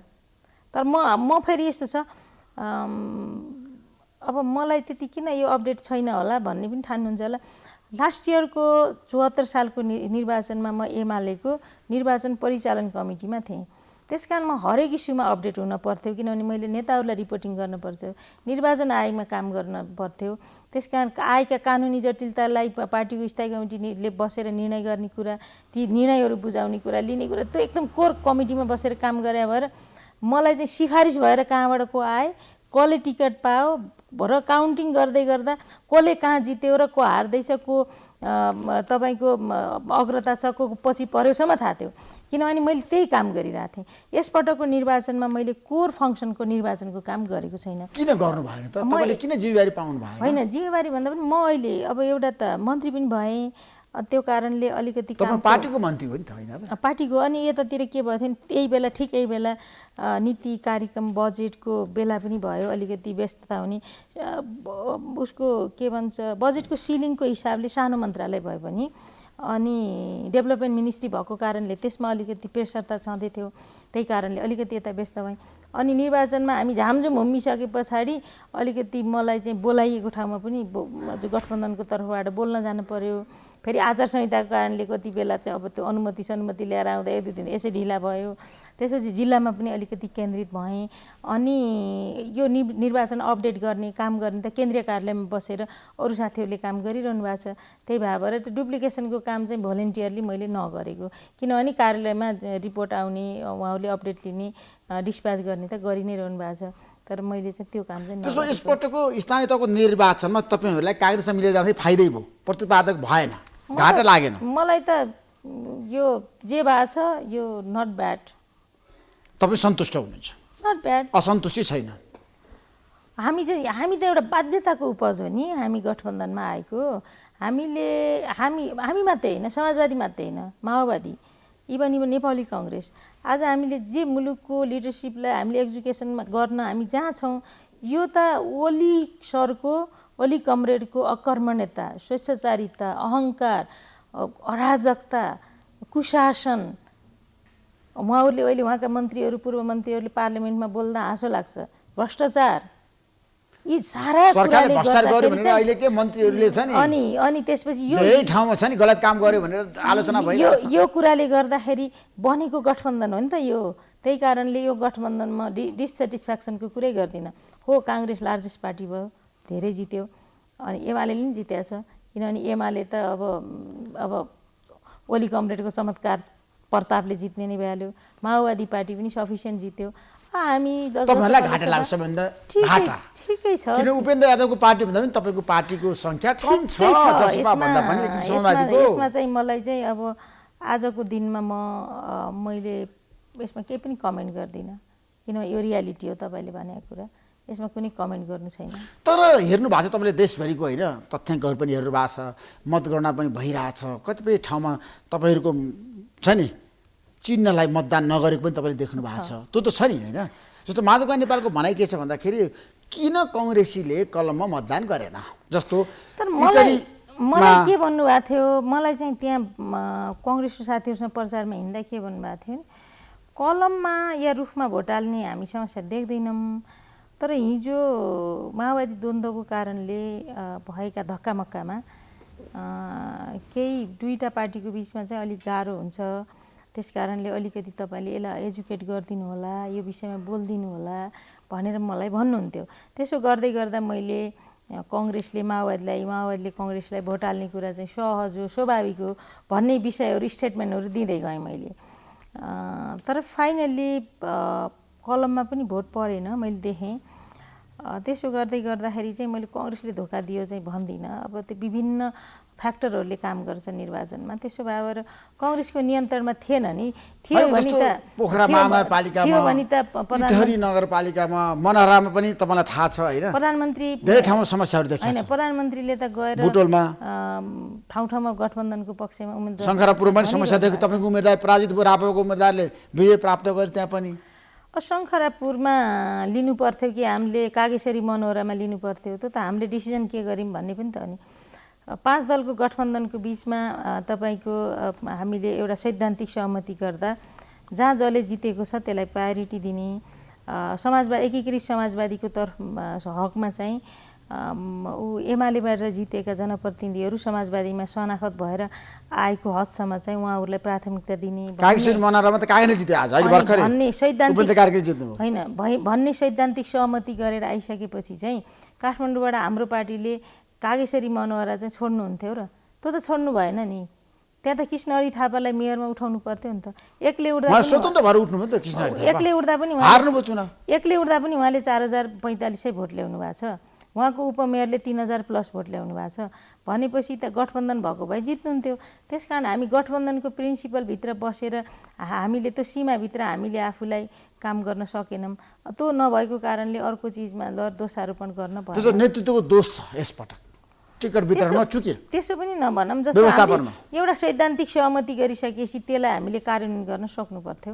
Speaker 8: तर म फेरि यस्तो छ, अब मलाई त्यति किन यो अपडेट छैन होला भन्ने पनि ठान्नुहुन्छ होला। लास्ट इयरको 74 सालको निर्वाचनमा म एमालेको निर्वाचन परिचालन कमिटीमा थिएँ। त्यस कारण म हरेक इस्युमा अपडेट हुन पर्थ्यो, किनभने मैले नेताहरूलाई रिपोर्टिङ गर्न पर्थ्यो, निर्वाचन आयोगमा काम गर्न पर्थ्यो। त्यस कारण आएका कानुनी जटिलतालाई पार्टीको स्थायी कमिटीले बसेर निर्णय गर्ने कुरा, ती निर्णयहरू बुझाउने कुरा, लिने कुरा, त्यो एकदम कोर कमिटीमा बसेर काम गरे भएर मलाई चाहिँ सिफारिस भएर कहाँबाट को आए, कसले टिकट पायो र काउन्टिङ गर्दै गर्दा कसले कहाँ जित्यो र को हार्दैछ, को तपाईँको अग्रता छ, को पछि पर्योसम्म थाहा थियो, किनभने मैले त्यही काम गरिरहेको थिएँ। यसपटकको निर्वाचनमा मैले कोर फङ्सनको निर्वाचनको काम गरेको छैन।
Speaker 7: किन गर्नु भएन त? तपाईँले किन जिम्मेवारी पाउनु भएन?
Speaker 8: होइन, जिम्मेवारी भन्दा पनि म अहिले अब एउटा त मन्त्री पनि भएँ, त्यो कारणले अलिकति
Speaker 7: पार्टीको मन्त्री हो नि त, होइन
Speaker 8: पार्टीको। अनि यतातिर के भयो थियो, त्यही बेला ठिक यही बेला नीति कार्यक्रम बजेटको बेला पनि भयो, अलिकति व्यस्तता हुने, उसको के भन्छ बजेटको सिलिङको हिसाबले सानो मन्त्रालय भए पनि अनि डेभलपमेन्ट मिनिस्ट्री भएको कारणले त्यसमा अलिकति प्रेसर त छँदै थियो, त्यही कारणले अलिकति यता व्यस्त भएँ। अनि निर्वाचनमा हामी झामझुम होमिसके पछाडि अलिकति मलाई चाहिँ बोलाइएको ठाउँमा पनि गठबन्धनको तर्फबाट बोल्न जानु पर्यो। फेरि आचार संहिताको कारणले कति बेला चाहिँ अब त्यो अनुमति लिएर आउँदा 1-2 दिन यसै ढिला भयो। त्यसपछि जिल्लामा पनि अलिकति केन्द्रित भएँ। अनि यो निर्वाचन अपडेट गर्ने काम गर्ने त केन्द्रीय कार्यालयमा बसेर अरू साथीहरूले काम गरिरहनु भएको छ। त्यही भएर त्यो डुप्लिकेसनको काम चाहिँ भोलिन्टियरली मैले नगरेको, किनभने कार्यालयमा रिपोर्ट आउने, उहाँहरूले अपडेट लिने, डिस्प्याच गर्ने त गरि नै रहनु भएको छ। तर मैले चाहिँ त्यो काम चाहिँ
Speaker 7: त्यसमा यसपटकको स्थानीय तहको निर्वाचनमा तपाईँहरूलाई काङ्ग्रेसमा मिलेर जाँदै फाइदै भयो, प्रतिपादक भएन, घाटा लागेन?
Speaker 8: मलाई त यो जे भएको छ यो नट ब्याड।
Speaker 7: तपाईँ सन्तुष्ट हुनुहुन्छ?
Speaker 8: नट ब्याड,
Speaker 7: असन्तुष्टि छैन?
Speaker 8: हामी त एउटा बाध्यताको उपज हो नि हामी गठबन्धनमा आएको। हामी मात्रै होइन, समाजवादी मात्रै होइन, माओवादी, इभन नेपाली काङ्ग्रेस, आज हामीले जे मुलुकको लिडरसिपलाई हामीले एजुकेसनमा गर्न हामी जहाँ छौँ, यो त ओली सरको, ओली कमरेडको अकर्मण्यता, स्वेच्छाचारिता, अहङ्कार, अराजकता, कुशासन, उहाँहरूले अहिले उहाँका मन्त्रीहरू, पूर्व मन्त्रीहरूले पार्लियामेन्टमा बोल्दा हाँसो लाग्छ, भ्रष्टाचार, यी सारा
Speaker 7: सरकारले भ्रष्टाचार गर्यो भनेर अहिले के मन्त्रीहरूले छ नि,
Speaker 8: अनि त्यसपछि यो
Speaker 7: धेरै ठाउँमा छ नि गलत काम गर्यो भनेर आलोचना भइरहेछ।
Speaker 8: यो कुराले गर्दाखेरि बनेको गठबन्धन हो नि त यो। त्यही कारणले यो गठबन्धनमा डिससेटिस्फ्याक्सनको कुरै गर्दिनँ। हो, काङ्ग्रेस लार्जेस्ट पार्टी भयो, धेरै जित्यो, अनि एमाले पनि जितेको छ, किनभने एमाले त अब ओली कमरेडको चमत्कार प्रतापले जित्ने नै भइहाल्यो। माओवादी पार्टी पनि सफिसियन्ट जित्यो। हामी
Speaker 7: तपाईँहरूलाई घाटा लाग्छ भन्दा घाटा
Speaker 8: ठिकै छ,
Speaker 7: किन उपेन्द्र यादवको पार्टी भन्दा पनि तपाईँको पार्टीको सङ्ख्या कम छ जसमा भन्दा पनि
Speaker 8: यसमा चाहिँ मलाई चाहिँ अब आजको दिनमा मैले यसमा केही पनि कमेन्ट गर्दिनँ, किनभने यो रियालिटी हो तपाईँले भनेको कुरा, यसमा कुनै कमेन्ट गर्नु छैन।
Speaker 7: तर हेर्नु भएको छ तपाईँले देशभरिको होइन तथ्याङ्कहरू पनि हेर्नु भएको छ, मतगणना पनि भइरहेछ, कतिपय ठाउँमा तपाईँहरूको छ नि चिन्हलाई मतदान नगरेको पनि तपाईँले देख्नु भएको छ, त्यो त छ नि होइन? जस्तो माधवका नेपालको भनाइ के छ भन्दाखेरि किन कङ्ग्रेसीले कलममा मतदान गरेन जस्तो।
Speaker 8: तर मलाई के भन्नुभएको थियो, मलाई चाहिँ त्यहाँ कङ्ग्रेसको साथीहरूसँग प्रचारमा हिँड्दा के भन्नुभएको थियो नि, कलममा या रुखमा भोट हाल्ने हामी समस्या देख्दैनौँ, तर हिजो माओवादी द्वन्द्वको कारणले भएका धक्कामक्कामा केही दुईटा पार्टीको बिचमा चाहिँ अलिक गाह्रो हुन्छ। त्यस कारणले अलिकति तपाईँले यसलाई एजुकेट गरिदिनु होला, यो विषयमा बोलिदिनु होला भनेर मलाई भन्नुहुन्थ्यो। त्यसो गर्दै गर्दा मैले काङ्ग्रेसले माओवादीलाई, माओवादीले काङ्ग्रेसलाई भोट हाल्ने कुरा चाहिँ सहज हो, स्वाभाविक हो भन्ने विषयहरू, स्टेटमेन्टहरू दिँदै गएँ मैले। तर फाइनल्ली कलममा पनि भोट परेन, मैले देखेँ। त्यसो गर्दै गर्दाखेरि चाहिँ मैले काङ्ग्रेसले धोका दियो चाहिँ भन्दिनँ। अब त्यो विभिन्न फ्याक्टरहरूले काम गर्छ निर्वाचनमा, त्यसो भएर काङ्ग्रेसको नियन्त्रणमा थिएन नि। थियो भने त
Speaker 7: पोखरा महानगरपालिकामा, इटहरी नगरपालिकामा, मनहरामा पनि तपाईँलाई थाहा छ होइन,
Speaker 8: प्रधानमन्त्री
Speaker 7: धेरै ठाउँमा समस्याहरू देखिन्छ
Speaker 8: होइन। प्रधानमन्त्रीले त गएर
Speaker 7: बुटोलमा
Speaker 8: ठाउँ ठाउँमा गठबन्धनको पक्षमा उम्मेदवार,
Speaker 7: शङ्खरापुरमा पनि समस्या देख्यो, तपाईँको उम्मेदवार पराजित भयो, रापाको उम्मेदवारले विजय प्राप्त गरे त्यहाँ पनि।
Speaker 8: शङ्खरापुरमा लिनु पर्थ्यो कि हामीले कागेश्वरी मनोहरामा लिनु पर्थ्यो, त्यो त हामीले डिसिजन के गर्यौँ भन्ने पनि त हो नि। 5 दलको गठबन्धनको बिचमा तपाईँको हामीले एउटा सैद्धान्तिक सहमति गर्दा जहाँ जसले जितेको छ त्यसलाई प्रायोरिटी दिने, एकीकृत समाजवादीको हकमा चाहिँ एमालेबाट जितेका जनप्रतिनिधिहरू समाजवादीमा शनाखत भएर आएको हदसम्म चाहिँ उहाँहरूलाई प्राथमिकता दिने भन्ने सैद्धान्तिक सहमति गरेर आइसकेपछि चाहिँ काठमाडौँबाट हाम्रो पार्टीले कागेश्वरी मनोहरा चाहिँ छोड्नुहुन्थ्यो र त्यो त छोड्नु भएन नि। त्यहाँ त कृष्णहरि थापालाई मेयरमा उठाउनु पर्थ्यो नि त। एक्लै उठ्दा पनि उहाँले 4045 भोट ल्याउनु भएको छ, उहाँको उपमेयरले 3000 प्लस भोट ल्याउनु भएको छ भनेपछि त गठबन्धन भएको भए जित्नुहुन्थ्यो। त्यसकारण हामी गठबन्धनको प्रिन्सिपलभित्र बसेर हामीले त्यो सीमाभित्र हामीले आफूलाई काम गर्न सकेनौँ। त्यो नभएको कारणले अर्को चिजमा दोषारोपण गर्न पर्यो।
Speaker 7: नेतृत्वको दोष छ यसपटक, टिकट वितरणमा चुके।
Speaker 8: त्यसो पनि नभनौँ, जस्तो एउटा सैद्धान्तिक सहमति गरिसकेपछि त्यसलाई हामीले कार्यान्वयन गर्न सक्नु पर्थ्यो,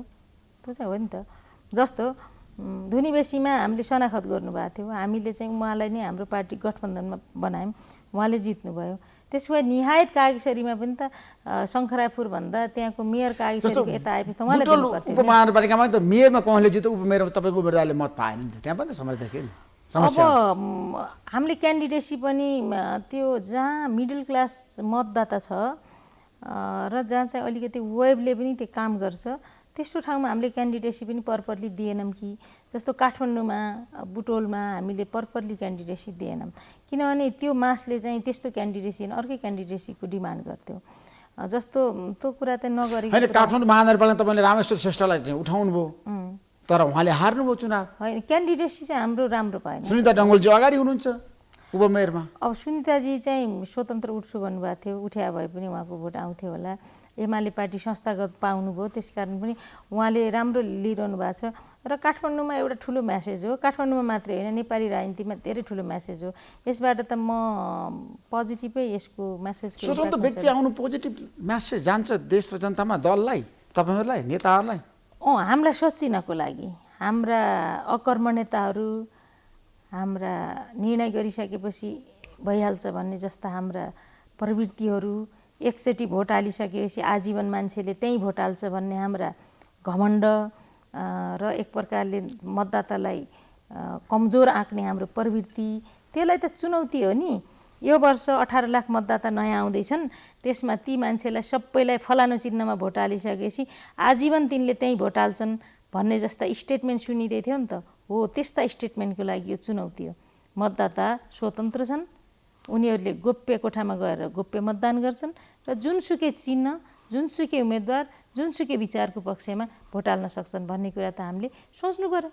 Speaker 8: त्यो चाहिँ हो नि त। जस्तो धुनीबेसीमा हामीले शनाखत गर्नुभएको थियो, हामीले चाहिँ उहाँलाई नै हाम्रो पार्टी गठबन्धनमा बनायौँ, उहाँले जित्नुभयो। त्यसको भए निहायत कागेश्वरीमा पनि त शङ्खरापुर भन्दा त्यहाँको मेयर कागेश्वरीको यता आएपछि त उहाँलाई
Speaker 7: बुटोल
Speaker 8: दिनु पर्थ्यो नि।
Speaker 7: उपमहानगरपालिकामा त मेयरमा कसले जित्यो उपमेयरमा तपाईँको उम्मेदवारले मत पाएन नि त, त्यहाँ पनि त समस्या थियो नि, समस्या
Speaker 8: हामीले क्यान्डिडेसी पनि त्यो जहाँ मिडल क्लास मतदाता छ र जहाँ चाहिँ अलिकति वेबले पनि त्यो काम गर्छ त्यस्तो ठाउँमा हामीले क्यान्डिडेसी पनि पर्परली दिएनौँ कि। जस्तो काठमाडौँमा बुटोलमा हामीले पर्परली क्यान्डिडेसी दिएनौँ किनभने त्यो मासले चाहिँ त्यस्तो क्यान्डिडेसी अर्कै क्यान्डिडेसीको डिमान्ड गर्थ्यो। जस्तो त्यो कुरा त नगरेको
Speaker 7: होइन। काठमाडौँ महानगरपालिका तपाईँले रामेश्वर श्रेष्ठलाई चाहिँ उठाउनु भयो तर उहाँले हार्नुभयो चुनाव।
Speaker 8: होइन, क्यान्डिडेसी चाहिँ हाम्रो राम्रो भएन।
Speaker 7: सुनिता डङ्गोलजी अगाडि हुनुहुन्छ उपमेयरमा।
Speaker 8: अब सुनिताजी चाहिँ स्वतन्त्र उठ्छु भन्नुभएको थियो, उठ्या भए पनि उहाँको भोट आउँथ्यो होला। एमाले पार्टी संस्थागत पाउनुभयो त्यसकारण पनि उहाँले राम्रो लिइरहनु भएको छ र काठमाडौँमा एउटा ठुलो म्यासेज हो। काठमाडौँमा मात्रै होइन नेपाली राजनीतिमा धेरै ठुलो म्यासेज हो। यसबाट त म पोजिटिभै यसको म्यासेज।
Speaker 7: स्वतन्त्र व्यक्ति आउनु पोजिटिभ म्यासेज जान्छ देश र जनतामा, दललाई, तपाईँहरूलाई, नेताहरूलाई।
Speaker 8: हामीलाई सचिनको लागि हाम्रा अकर्मण्यताहरू हाम्रा निर्णय गरिसकेपछि भइहाल्छ भन्ने जस्ता हाम्रा प्रवृत्तिहरू, एकचोटि भोट हालिसकेपछि आजीवन मान्छेले त्यहीँ भोट हाल्छ भन्ने हाम्रा घमण्ड र एक प्रकारले मतदातालाई कमजोर आँक्ने हाम्रो प्रवृत्ति, त्यसलाई त चुनौती हो नि। यो वर्ष 18 लाख मतदाता नयाँ आउँदैछन्, त्यसमा ती मान्छेलाई सबैलाई फलानु चिन्हमा भोट हालिसकेपछि आजीवन तिनले त्यहीँ भोट हाल्छन् भन्ने जस्ता स्टेटमेन्ट सुनिँदै थियो नि त। हो, त्यस्ता स्टेटमेन्टको लागि यो चुनौती हो। मतदाता स्वतन्त्र छन्, उनीहरूले गोप्य कोठामा गएर गोप्य मतदान गर्छन् र जुनसुकै चिन्ह, जुनसुकै उम्मेदवार, जुनसुकै विचारको पक्षमा भोट हाल्न सक्छन् भन्ने कुरा त हामीले सोच्नु पर्यो।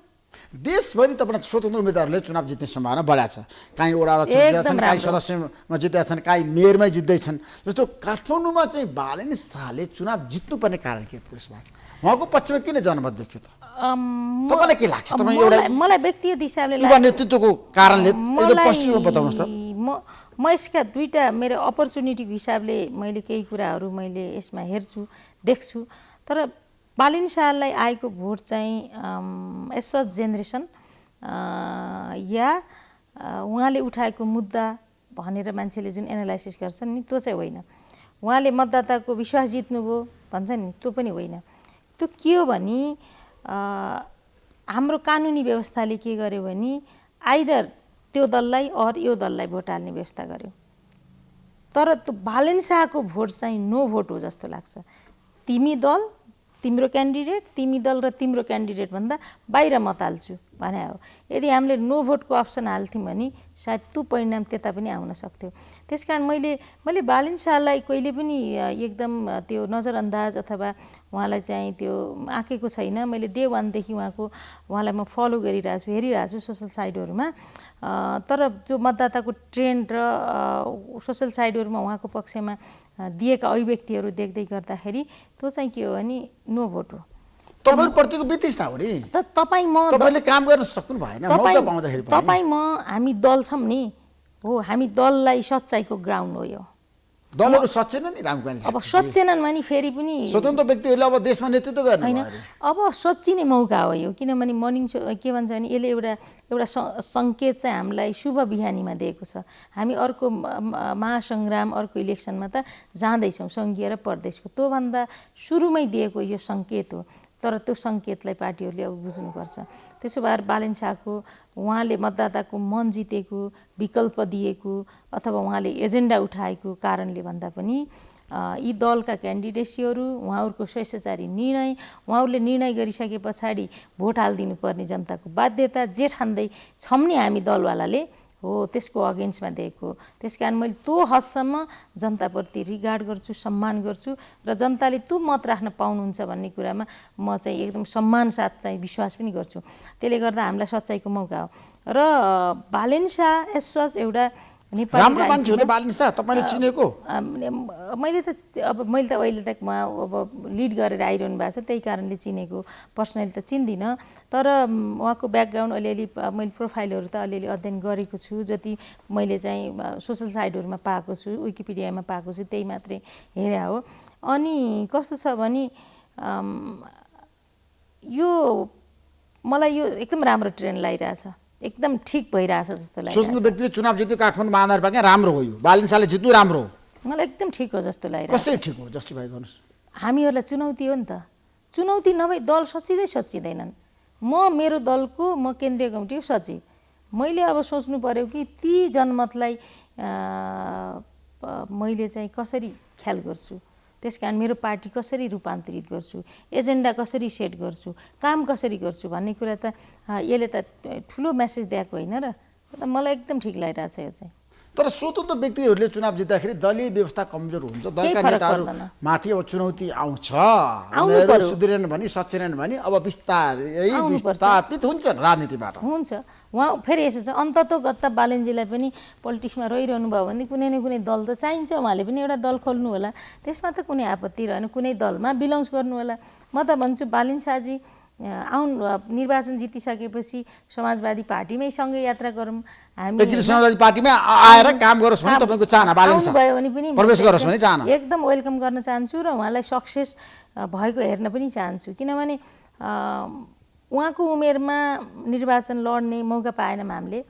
Speaker 7: देशभरि तपाईँ स्वतन्त्र उम्मेदवारले चुनाव जित्ने सम्भावना बढाएको छ। काहीँ वडा अध्यक्ष जितेका छन्, काहीँ सदस्यमा जितेका छन्, काहीँ मेयरमै जित्दैछन्। जस्तो काठमाडौँमा चाहिँ बालेन शाहले चुनाव जित्नुपर्ने कारण के थियो? त्यसमा उहाँको पक्षमा किन जनमत देखियो त? तपाईँलाई के लाग्छ? तपाईँ एउटा
Speaker 8: मलाई व्यक्तिगत हिसाबले
Speaker 7: युवा नेतृत्वको कारणले एकदम स्पष्ट बताउनुहोस् त।
Speaker 8: म यसका दुईटा मेरो अपर्च्युनिटीको हिसाबले मैले केही कुराहरू मैले यसमा हेर्छु, देख्छु। तर बालिन शाहलाई आएको भोट चाहिँ एसएस जेनेरेसन या उहाँले उठाएको मुद्दा भनेर मान्छेले जुन एनालाइसिस गर्छन् नि त्यो चाहिँ होइन। उहाँले मतदाताको विश्वास जित्नुभयो भन्छ नि, त्यो पनि होइन। त्यो के हो भने हाम्रो कानुनी व्यवस्थाले के गर्यो भने आइदर त्यो दललाई अर यो दललाई भोट हाल्ने व्यवस्था गर्यो। तर त्यो बालेन शाहको भोट चाहिँ नो भोट हो जस्तो लाग्छ। तिमी दल, तिम्रो क्यान्डिडेट, तिमी दल र तिम्रो क्यान्डिडेट भन्दा बाहिर मत हाल्छु भने हो। यदि हामीले नो भोटको अप्सन हाल्थ्यौँ भने सायद त्यो परिणाम त्यता पनि आउन सक्थ्यो। त्यसकारण मैले बालिन शाहलाई कहिले पनि एकदम त्यो नजरअन्दाज अथवा उहाँलाई चाहिँ त्यो आँकेको छैन। मैले डे वानदेखि उहाँलाई म फलो गरिरहेको छु, हेरिरहेको छु सोसल साइटहरूमा। तर जो मतदाताको ट्रेन्ड र सोसल साइटहरूमा उहाँको पक्षमा दिएका अभिव्यक्तिहरू देख्दै गर्दाखेरि त्यो चाहिँ के हो भने नो भोट हो।
Speaker 7: तपाईँप्रतिको वितृष्णा हो नि। तपाईँले काम गर्न सक्नु भएन मौका पाउँदाखेरि पनि।
Speaker 8: तपाईँ म हामी दल छौँ नि, हो हामी दललाई सच्चाइको ग्राउन्ड हो यो।
Speaker 7: दलहरू सच्चेनन् नि रामकुमारी।
Speaker 8: अब सच्चेनन् भने फेरि पनि
Speaker 7: स्वतन्त्र व्यक्तिहरूले अब देशमा नेतृत्व गर्नु
Speaker 8: होइन। अब सच्चिने मौका हो यो, किनभने मर्निङ के भन्छ भने यसले एउटा सङ्केत चाहिँ हामीलाई शुभ बिहानीमा दिएको छ। हामी अर्को महासङ्ग्राम, अर्को इलेक्सनमा त जाँदैछौँ सङ्घीय र प्रदेशको। त्योभन्दा सुरुमै दिएको यो सङ्केत हो। तर त्यो सङ्केतलाई पार्टीहरूले अब बुझ्नुपर्छ। त्यसो भएर बालेन शाहको उहाँले मतदाताको मन जितेको, विकल्प दिएको अथवा उहाँले एजेन्डा उठाएको कारणले भन्दा पनि यी दलका क्यान्डिडेसीहरू, उहाँहरूको स्वेच्छाचारी निर्णय, उहाँहरूले निर्णय गरिसके पछाडि भोट हालिदिनु पर्ने जनताको बाध्यता जे ठान्दै छौँ नि हामी दलवालाले, हो त्यसको अगेन्स्टमा दिएको। त्यसकारण मैले त्यो हदसम्म जनताप्रति रिगार्ड गर्छु, सम्मान गर्छु र जनताले त्यो मत राख्न पाउनुहुन्छ भन्ने कुरामा म चाहिँ एकदम सम्मान साथ चाहिँ विश्वास पनि गर्छु। त्यसले गर्दा हामीलाई सच्चाइको मौका हो। र बालेन शाह एस एउटा नेपाली
Speaker 7: राम्रो मान्छे हो नि बालेन शाह, तपाईँले चिनेको?
Speaker 8: मैले त अहिले तक उहाँ अब लिड गरेर आइरहनु भएको छ, त्यही कारणले चिनेको, पर्सनली त चिन्दिनँ। तर उहाँको ब्याकग्राउन्ड अलिअलि मैले प्रोफाइलहरू त अलिअलि अध्ययन गरेको छु, जति मैले चाहिँ सोसल साइटहरूमा पाएको छु, विकिपिडियामा पाएको छु त्यही मात्रै हेरे हो। अनि कस्तो छ भने यो मलाई यो एकदम राम्रो ट्रेन्ड लागिरहेछ, एकदम ठिक भइरहेछ जस्तो लाग्छ।
Speaker 7: स्वतन्त्र व्यक्तिले चुनाव जित्यो काठमाडौँ महानगरपालिका राम्रो हो। यो बालेन शाहले जित्नु राम्रो हो।
Speaker 8: मलाई एकदम ठिक हो जस्तो लागिरहेको छ।
Speaker 7: कसरी ठिक हो जस्टिफाई गर्नुहोस्।
Speaker 8: हामीहरूलाई चुनौती हो नि त। चुनौती नभई दल सचिँदैनन्। मेरो दलको म केन्द्रीय कमिटीको सचिव, मैले अब सोच्नु पर्यो कि ती जनमतलाई मैले चाहिँ कसरी ख्याल गर्छु, त्यसकारण मेरो पार्टी कसरी रूपान्तरित गर्छु, एजेन्डा कसरी सेट गर्छु, काम कसरी गर्छु भन्ने कुरा त यसले त ठुलो मेसेज दिएको होइन र। मलाई एकदम ठिक लागिरहेछ यो चाहिँ।
Speaker 7: तर स्वतन्त्र व्यक्तिहरूले चुनाव जित्दाखेरि दलीय व्यवस्था कमजोर हुन्छ, दलका
Speaker 8: फरक
Speaker 7: नेताहरू
Speaker 8: पर्दैन।
Speaker 7: माथि अब चुनौती आउँछ,
Speaker 8: आउनु
Speaker 7: उनीहरू
Speaker 8: पर्यो।
Speaker 7: सुध्रिएन भने सचेनन् भने अब बिस्तारै
Speaker 8: आउनुपर्छ।
Speaker 7: विस्थापित हुन्छन् राजनीतिबाट।
Speaker 8: हुन्छ, उहाँ फेरि यसो छ, अन्ततोगत्ता बालेनजीलाई पनि पोलिटिक्समा रहिरहनु भयो भने कुनै न कुनै दल त चाहिन्छ, उहाँले पनि एउटा दल खोल्नु होला, त्यसमा त कुनै आपत्ति रहेन, कुनै दलमा बिलोङ्स गर्नु होला। म त भन्छु बालेन शाहजी निर्वाचन जितिसकेपछि समाजवादी पार्टीमै सँगै यात्रा गरौँ हामी।
Speaker 7: एकीकृत समाजवादी पार्टीमा आएर काम गरोस् भने तपाईँको चाहना बालेन शाह
Speaker 8: आउनुभयो भने पनि
Speaker 7: प्रवेश गरोस् भने चाहना
Speaker 8: एकदम वेलकम गर्न चाहन्छु र उहाँलाई सक्सेस भएको हेर्न पनि चाहन्छु। किनभने उहाँको उमेरमा निर्वाचन लड्ने मौका पाएनौँ हामीले।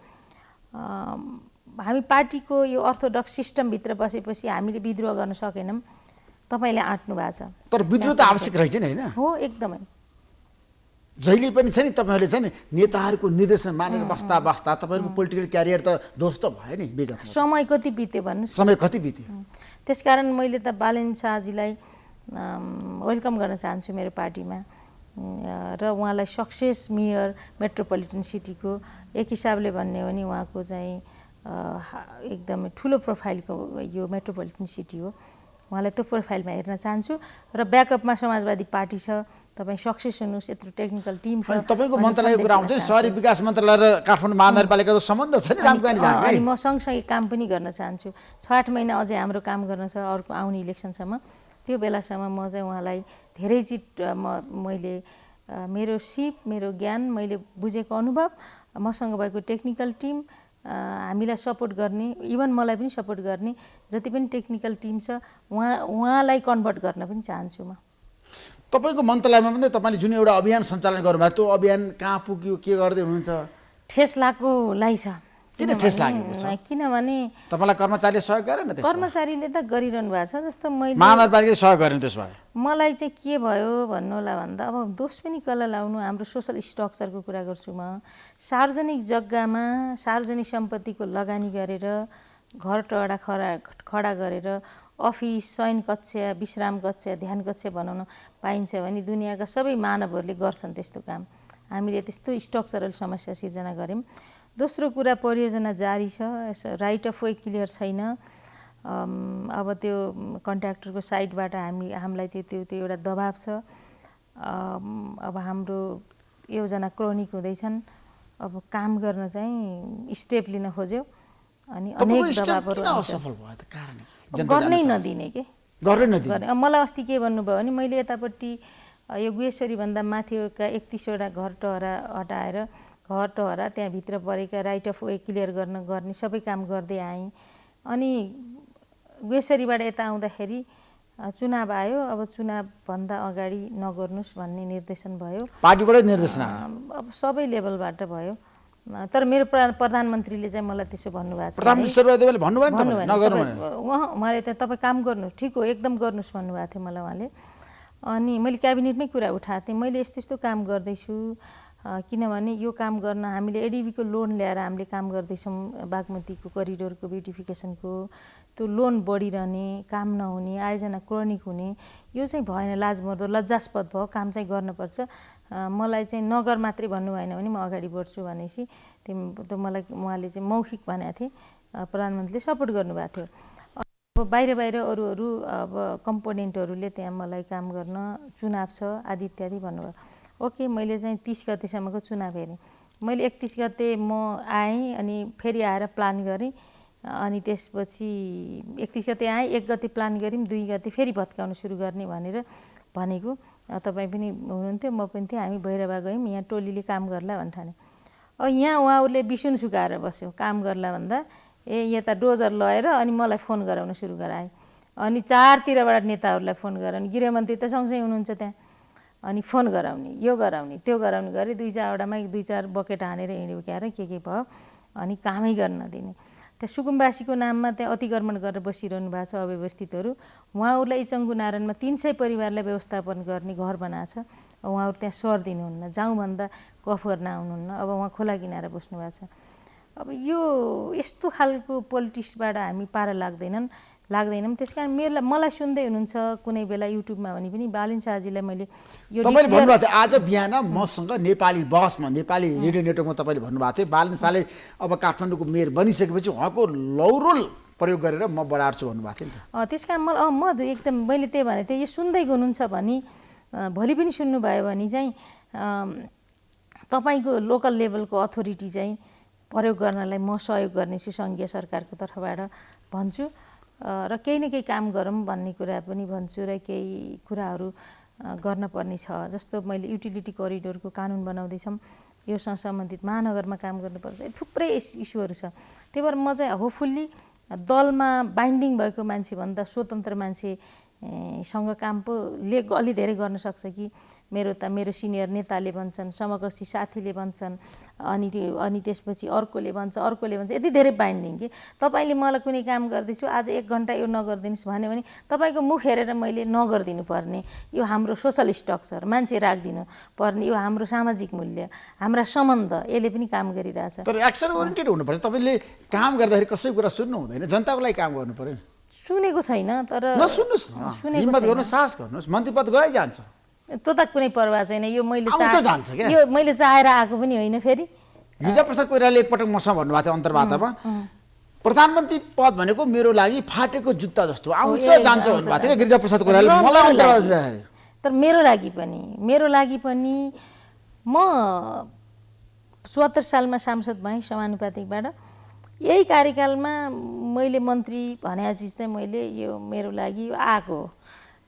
Speaker 8: हामी पार्टीको यो अर्थोडक्स सिस्टमभित्र बसेपछि हामीले विद्रोह गर्न सकेनौँ। तपाईँले आँट्नु भएको छ।
Speaker 7: तर विद्रोह त आवश्यक रहेछ नि होइन?
Speaker 8: हो, एकदमै।
Speaker 7: जहिले पनि छ नि तपाईँहरूले छ नि नेताहरूको निर्देशन मानेर बस्दा तपाईँहरूको पोलिटिकल क्यारियर त दोष त भयो नि विगतमा।
Speaker 8: समय कति बित्यो भन्नुहोस्।
Speaker 7: समय कति बित्यो?
Speaker 8: त्यसकारण मैले त बालेन शाहजीलाई वेलकम गर्न चाहन्छु मेरो पार्टीमा र उहाँलाई सक्सेस मेयर मेट्रोपोलिटन सिटीको एक हिसाबले भन्ने हो भने उहाँको चाहिँ एकदमै ठुलो प्रोफाइलको यो मेट्रोपोलिटन सिटी हो। उहाँलाई त्यो प्रोफाइलमा हेर्न चाहन्छु र ब्याकअपमा समाजवादी पार्टी छ, तपाईँ सक्सेस हुनुहोस्, यत्रो टेक्निकल टिम छ।
Speaker 7: तपाईँको मन्त्रालयको कुरा आउँछ नि, शहरी विकास मन्त्रालय र काठमाडौँ महानगरपालिकाको सम्बन्ध छ नि रामकुमारी झाँक्री।
Speaker 8: अनि म सँगसँगै काम पनि गर्न चाहन्छु। 6-8 महिना अझै हाम्रो काम गर्न छ, अर्को आउने इलेक्सनसम्म। त्यो बेलासम्म म चाहिँ उहाँलाई धेरै चिट मैले मेरो सिप, मेरो ज्ञान, मैले बुझेको अनुभव, मसँग भएको टेक्निकल टिम, हामीलाई सपोर्ट गर्ने, इभन मलाई पनि सपोर्ट गर्ने जति पनि टेक्निकल टिम छ उहाँलाई कन्भर्ट गर्न पनि चाहन्छु म।
Speaker 7: तपाईँको मन्त्रालयमा पनि तपाईँले जुन एउटा अभियान सञ्चालन गर्नुभयो त्यो अभियान कहाँ पुग्यो, के गर्दै हुनुहुन्छ?
Speaker 8: ठेस लागेको छ।
Speaker 7: किन ठेस लागेको छ?
Speaker 8: किनभने
Speaker 7: तपाईँलाई कर्मचारीले सहयोग गरेन?
Speaker 8: कर्मचारीले त गरिरहनु भएको छ। जस्तो मैले
Speaker 7: महानगरपालिकाले सहयोग गरेन त्यसो भए?
Speaker 8: मलाई चाहिँ के भयो भन्नु होला भन्दा अब दोष पनि कसलाई लाउनु, हाम्रो सोसल स्ट्रक्चरको कुरा गर्छु म। सार्वजनिक जग्गामा सार्वजनिक सम्पत्तिको लगानी गरेर घर टडा खडा गरेर अफिस, शयन कक्ष, विश्राम कक्ष, ध्यान कक्ष बनाउन पाइन्छ भने दुनियाँका सबै मानवहरूले गर्छन् त्यस्तो काम। हामीले त्यस्तो स्ट्रक्चरल समस्या सिर्जना गऱ्यौँ। दोस्रो कुरा, परियोजना जारी छ, राइट अफ वे क्लियर छैन। अब त्यो कन्ट्र्याक्टरको साइडबाट हामीलाई त्यो एउटा दबाब छ। अब हाम्रो योजना क्रोनिक हुँदैछन्, अब काम गर्न चाहिँ स्टेप लिन खोज्यो अनि अनेक दबाबहरू गर्नै नदिने के मलाई अस्ति के भन्नुभयो भने मैले यतापट्टि यो गुहेश्वरीभन्दा माथिका 31वटा घर टहरा हटाएर घर टहरा त्यहाँभित्र परेका राइट अफ वे क्लियर गर्ने सबै काम गर्दै आएँ। अनि गुहेश्वरीबाट यता आउँदाखेरि चुनाव आयो। अब चुनावभन्दा अगाडि नगर्नुहोस् भन्ने निर्देशन भयो,
Speaker 7: पार्टीबाटै निर्देशन
Speaker 8: अब सबै लेभलबाट भयो। तर मेरो प्रधानमन्त्रीले चाहिँ मलाई त्यसो भन्नुभएको छ।
Speaker 7: प्रधानमन्त्री शेरबहादुर भन्नुभयो
Speaker 8: उहाँले त तपाईँ काम गर्नुहोस्, ठिक हो, एकदम गर्नुहोस् भन्नुभएको थियो मलाई उहाँले। अनि मैले क्याबिनेटमै कुरा उठाएको थिएँ, मैले यस्तो काम गर्दैछु किनभने यो काम गर्न हामीले एडिबीको लोन ल्याएर हामीले काम गर्दैछौँ। बागमतीको करिडोरको ब्युटिफिकेसनको त्यो लोन बढिरहने, काम नहुने, आयोजना क्रोनिक हुने, यो चाहिँ भएन, लाजमर्दो लज्जास्पद भयो, काम चाहिँ गर्नुपर्छ। मलाई चाहिँ नगर मात्रै भन्नु भएन भने म अगाडि बढ्छु भनेपछि त्यो मलाई उहाँले चाहिँ मौखिक भनेको थिए, प्रधानमन्त्रीले सपोर्ट गर्नुभएको थियो। अब बाहिर अरू अब कम्पोनेन्टहरूले त्यहाँ मलाई काम गर्न चुनाव छ आदि इत्यादि भन्नुभयो। ओके, मैले चाहिँ 30 गतेसम्मको चुनाव हेरेँ। मैले 31 गते म आएँ अनि फेरि आएर प्लान गरेँ। अनि त्यसपछि 31 गते आएँ, 1 गते प्लान गऱ्यौँ, 2 गते फेरि भत्काउन सुरु गर्ने भनेर भनेको। तपाईँ पनि हुनुहुन्थ्यो, म पनि थिएँ, हामी भैरवा गयौँ, यहाँ टोलीले काम गर्ला भन्ने ठाने। अब यहाँ उहाँहरूले बिसुन सुकाएर बस्यो, काम गर्ला भन्दा यता डोजर लगाएर अनि मलाई फोन गराउन सुरु गराए। अनि चारतिरबाट नेताहरूलाई फोन गराउने, गृहमन्त्री त सँगसँगै हुनुहुन्छ त्यहाँ, अनि फोन गराउने, यो गराउने त्यो गराउने गरे 2-4 वटामा 2-4 बकेट हानेर हिँड्यो क्याएर के भयो। अनि कामै गर्न दिने। त्यहाँ सुकुम्बासीको नाममा त्यहाँ अतिक्रमण गरेर बसिरहनु भएको छ अव्यवस्थितहरू। उहाँहरूलाई इचङ्गु नारायणमा 300 परिवारलाई व्यवस्थापन गर्ने घर बनाएको छ। उहाँहरू त्यहाँ सर दिनुहुन्न, जाउँ भन्दा गफ गर्न आउनुहुन्न। अब उहाँ खोला किनारा बस्नु भएको छ। अब यो यस्तो खालको पोलिटिक्सबाट हामी पारा लाग्दैनौँ। त्यस कारण मलाई सुन्दै हुनुहुन्छ कुनै बेला युट्युबमा भने पनि बालिन शाहजीलाई मैले यो
Speaker 7: तपाईँले भन्नुभएको थियो आज बिहान मसँग नेपाली बहसमा नेपाली रेडियो नेटवर्कमा तपाईँले भन्नुभएको थियो बालिन शाहले अब काठमाडौँको मेयर बनिसकेपछि उहाँको लौरोल प्रयोग गरेर म बढार्छु भन्नुभएको थियो नि त।
Speaker 8: त्यस कारण म एकदम मैले त्यही भनेको थिएँ, यो सुन्दै हुनुहुन्छ भने भोलि पनि सुन्नुभयो भने चाहिँ तपाईँको लोकल लेभलको अथोरिटी चाहिँ प्रयोग गर्नलाई म सहयोग गर्नेछु सङ्घीय सरकारको तर्फबाट भन्छु र केही न केही काम गरौँ भन्ने कुरा पनि भन्छु र केही कुराहरू गर्न पर्ने छ। जस्तो मैले युटिलिटी करिडोरको कानुन बनाउँदैछौँ, योसँग सम्बन्धित महानगरमा काम गर्नुपर्छ, थुप्रै इस्युहरू छ। त्यही भएर म चाहिँ होपफुल्ली दलमा बाइन्डिङ भएको मान्छेभन्दा स्वतन्त्र मान्छेसँग काम पो अलि धेरै गर्न सक्छ कि मेरो सिनियर नेताले भन्छन्, समकक्षी साथीले भन्छन्, अनि त्यसपछि अर्कोले भन्छ यति धेरै बाइन्डिङ कि तपाईँले मलाई कुनै काम गर्दैछु आज 1 घन्टा यो नगरिदिनुहोस् भन्यो भने तपाईँको मुख हेरेर मैले नगरिदिनु पर्ने, यो हाम्रो सोसल स्ट्रक्चर मान्छे राखिदिनु पर्ने, यो हाम्रो सामाजिक मूल्य हाम्रा सम्बन्ध यसले पनि काम गरिरहेछ।
Speaker 7: तर एक्सन ओरिएन्टेड हुनुपर्छ। तपाईँले काम गर्दाखेरि कसै कुरा सुन्नु हुँदैन, जनताको लागि काम गर्नु पर्यो।
Speaker 8: सुनेको छैन तर
Speaker 7: नसुन्नुहोस् न, हिम्मत गर्नुहोस्, साहस गर्नुहोस्, मन्त्रीपद गए जान्छ,
Speaker 8: त्यो त कुनै परवाह छैन। यो मैले
Speaker 7: जान्छ क्या,
Speaker 8: यो मैले चाहेर आएको पनि होइन। फेरि
Speaker 7: गिरिजाप्रसाद कोइरालाले एकपटक मसँग भन्नुभएको थियो अन्तर्वार्तामा, प्रधानमन्त्री पद भनेको मेरो लागि फाटेको जुत्ता जस्तो आउँछ जान्छ भन्नुभएको थियो गिरिजाप्रसाद कोइरालाले मलाई अन्तर्वार्ता दिँदाखेरि।
Speaker 8: तर मेरो लागि पनि म 74 सालमा सांसद भएँ समानुपातिकबाट। यही कार्यकालमा मैले मन्त्री भने चिज चाहिँ मैले यो मेरो लागि आएको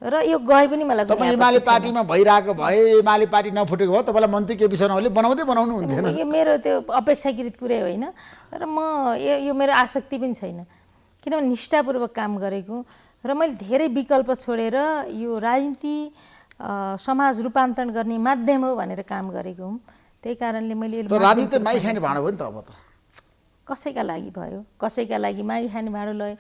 Speaker 8: र यो गए पनि मलाई
Speaker 7: तपाईँ एमाले पार्टीमा भइरहेको भए एमाले पार्टी नफुटेको भयो तपाईँलाई मन्त्री केपी शर्मा ओलीले बनाउनु हुन्थेन।
Speaker 8: यो मेरो त्यो अपेक्षाकृत कुरै होइन र म यो मेरो आसक्ति पनि छैन, किनभने निष्ठापूर्वक काम गरेको र मैले धेरै विकल्प छोडेर यो राजनीति समाज रूपान्तरण गर्ने माध्यम हो भनेर काम गरेको हुँ। त्यही कारणले मैले
Speaker 7: राजनीति माइ खाने भाँडो हो नि त। अब त
Speaker 8: कसैका लागि भयो, कसैका लागि मागी खाने भाँडो लयो,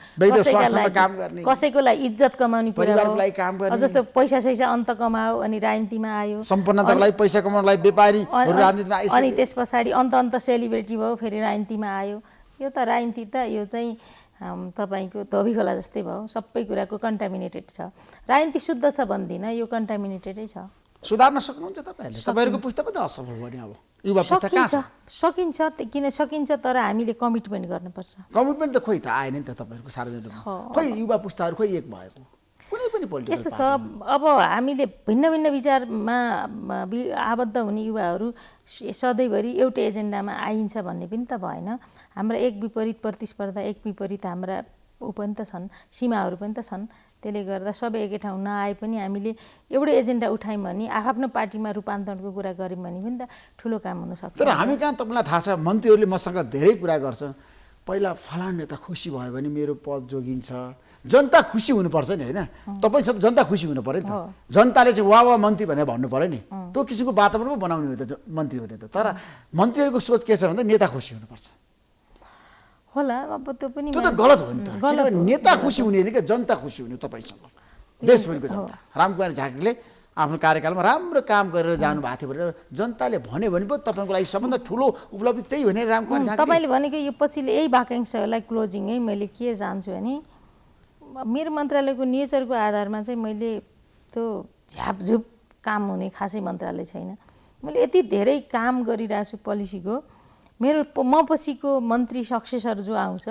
Speaker 7: कसैको
Speaker 8: लागि इज्जत कमाउने
Speaker 7: परिवारको लागि काम गर्ने,
Speaker 8: जस्तो पैसा अन्त कमाओ अनि राजनीतिमा आयो,
Speaker 7: सम्पन्नताको लागि पैसा कमाउनलाई व्यापारी राजनीतिमा आइसक्यो,
Speaker 8: अनि त्यस पछाडि अन्त सेलिब्रिटी भयो फेरि राजनीतिमा आयो। यो त राजनीति त यो चाहिँ तपाईँको धोबी खोला जस्तै भयो, सबै कुराको कन्टामिनेटेड छ। राजनीति शुद्ध छ भन्दिनँ, यो कन्टामिनेटेडै छ।
Speaker 7: सुधार्न सक्नुहुन्छ तपाईँहरूले? तपाईँहरूको पुस्ता पनि असफल भयो नि। अब युवा पुस्ता कहाँ छ?
Speaker 8: सकिन्छ, किन सकिन्छ, तर हामीले कमिटमेन्ट गर्नुपर्छ।
Speaker 7: कमिटमेन्ट त खोइ त आएन नि त तपाईँहरूको सार्वजनिक, खोइ युवा पुस्ताहरू खोइ एक भएको कुनै पनि पोलिटिकल
Speaker 8: यस्तो छ। अब हामीले भिन्न भिन्न विचारमा आबद्ध हुने युवाहरू सधैँभरि एउटै एजेन्डामा आइन्छ भन्ने पनि त भएन। हाम्रा एक विपरीत प्रतिस्पर्धा, एक विपरीत हाम्रा पनि त छन्, सीमाहरू पनि त छन्। त्यसले गर्दा सबै एकै ठाउँ नआए पनि हामीले एउटै एजेन्डा उठायौँ भने आफ्नो पार्टीमा रूपान्तरणको कुरा गऱ्यौँ भने पनि त ठुलो काम हुनसक्छ।
Speaker 7: तर हामी कहाँ तपाईँलाई थाहा छ, मन्त्रीहरूले मसँग धेरै कुरा गर्छ। पहिला फलान नेता खुसी भयो भने मेरो पद जोगिन्छ, जनता खुसी हुनुपर्छ नि होइन? तपाईँसँग जनता खुसी हुनु पऱ्यो नि त। जनताले चाहिँ वाह मन्त्री भनेर भन्नु पऱ्यो नि, त्यो किसिमको वातावरण पो बनाउने हो त मन्त्री हुने त। तर मन्त्रीहरूको सोच के छ भन्दा नेता खुसी हुनुपर्छ
Speaker 8: होला। अब त्यो पनि
Speaker 7: त्यो त गलत हो नि त। नेता खुसी हुने कि जनता खुसी हुने तपाईँसँग, देशभरिको जनता। रामकुमार झाँक्रीले आफ्नो कार्यकालमा राम्रो काम गरेर जानुभएको थियो भनेर जनताले भन्यो भने पो तपाईँको लागि सबभन्दा ठुलो उपलब्धि त्यही हो नि रामकुमार झाँक्री।
Speaker 8: तपाईँले भनेको यो पछिल्लो यही वाक्यांशलाई क्लोजिङै मैले के चाहन्छु भने मेरो मन्त्रालयको नेचरको आधारमा चाहिँ मैले त्यो झ्यापझुप काम हुने खासै मन्त्रालय छैन। मैले यति धेरै काम गरिरहेको छु पोलिसीको। मेरो म पछिको मन्त्री सक्सेसर जो आउँछ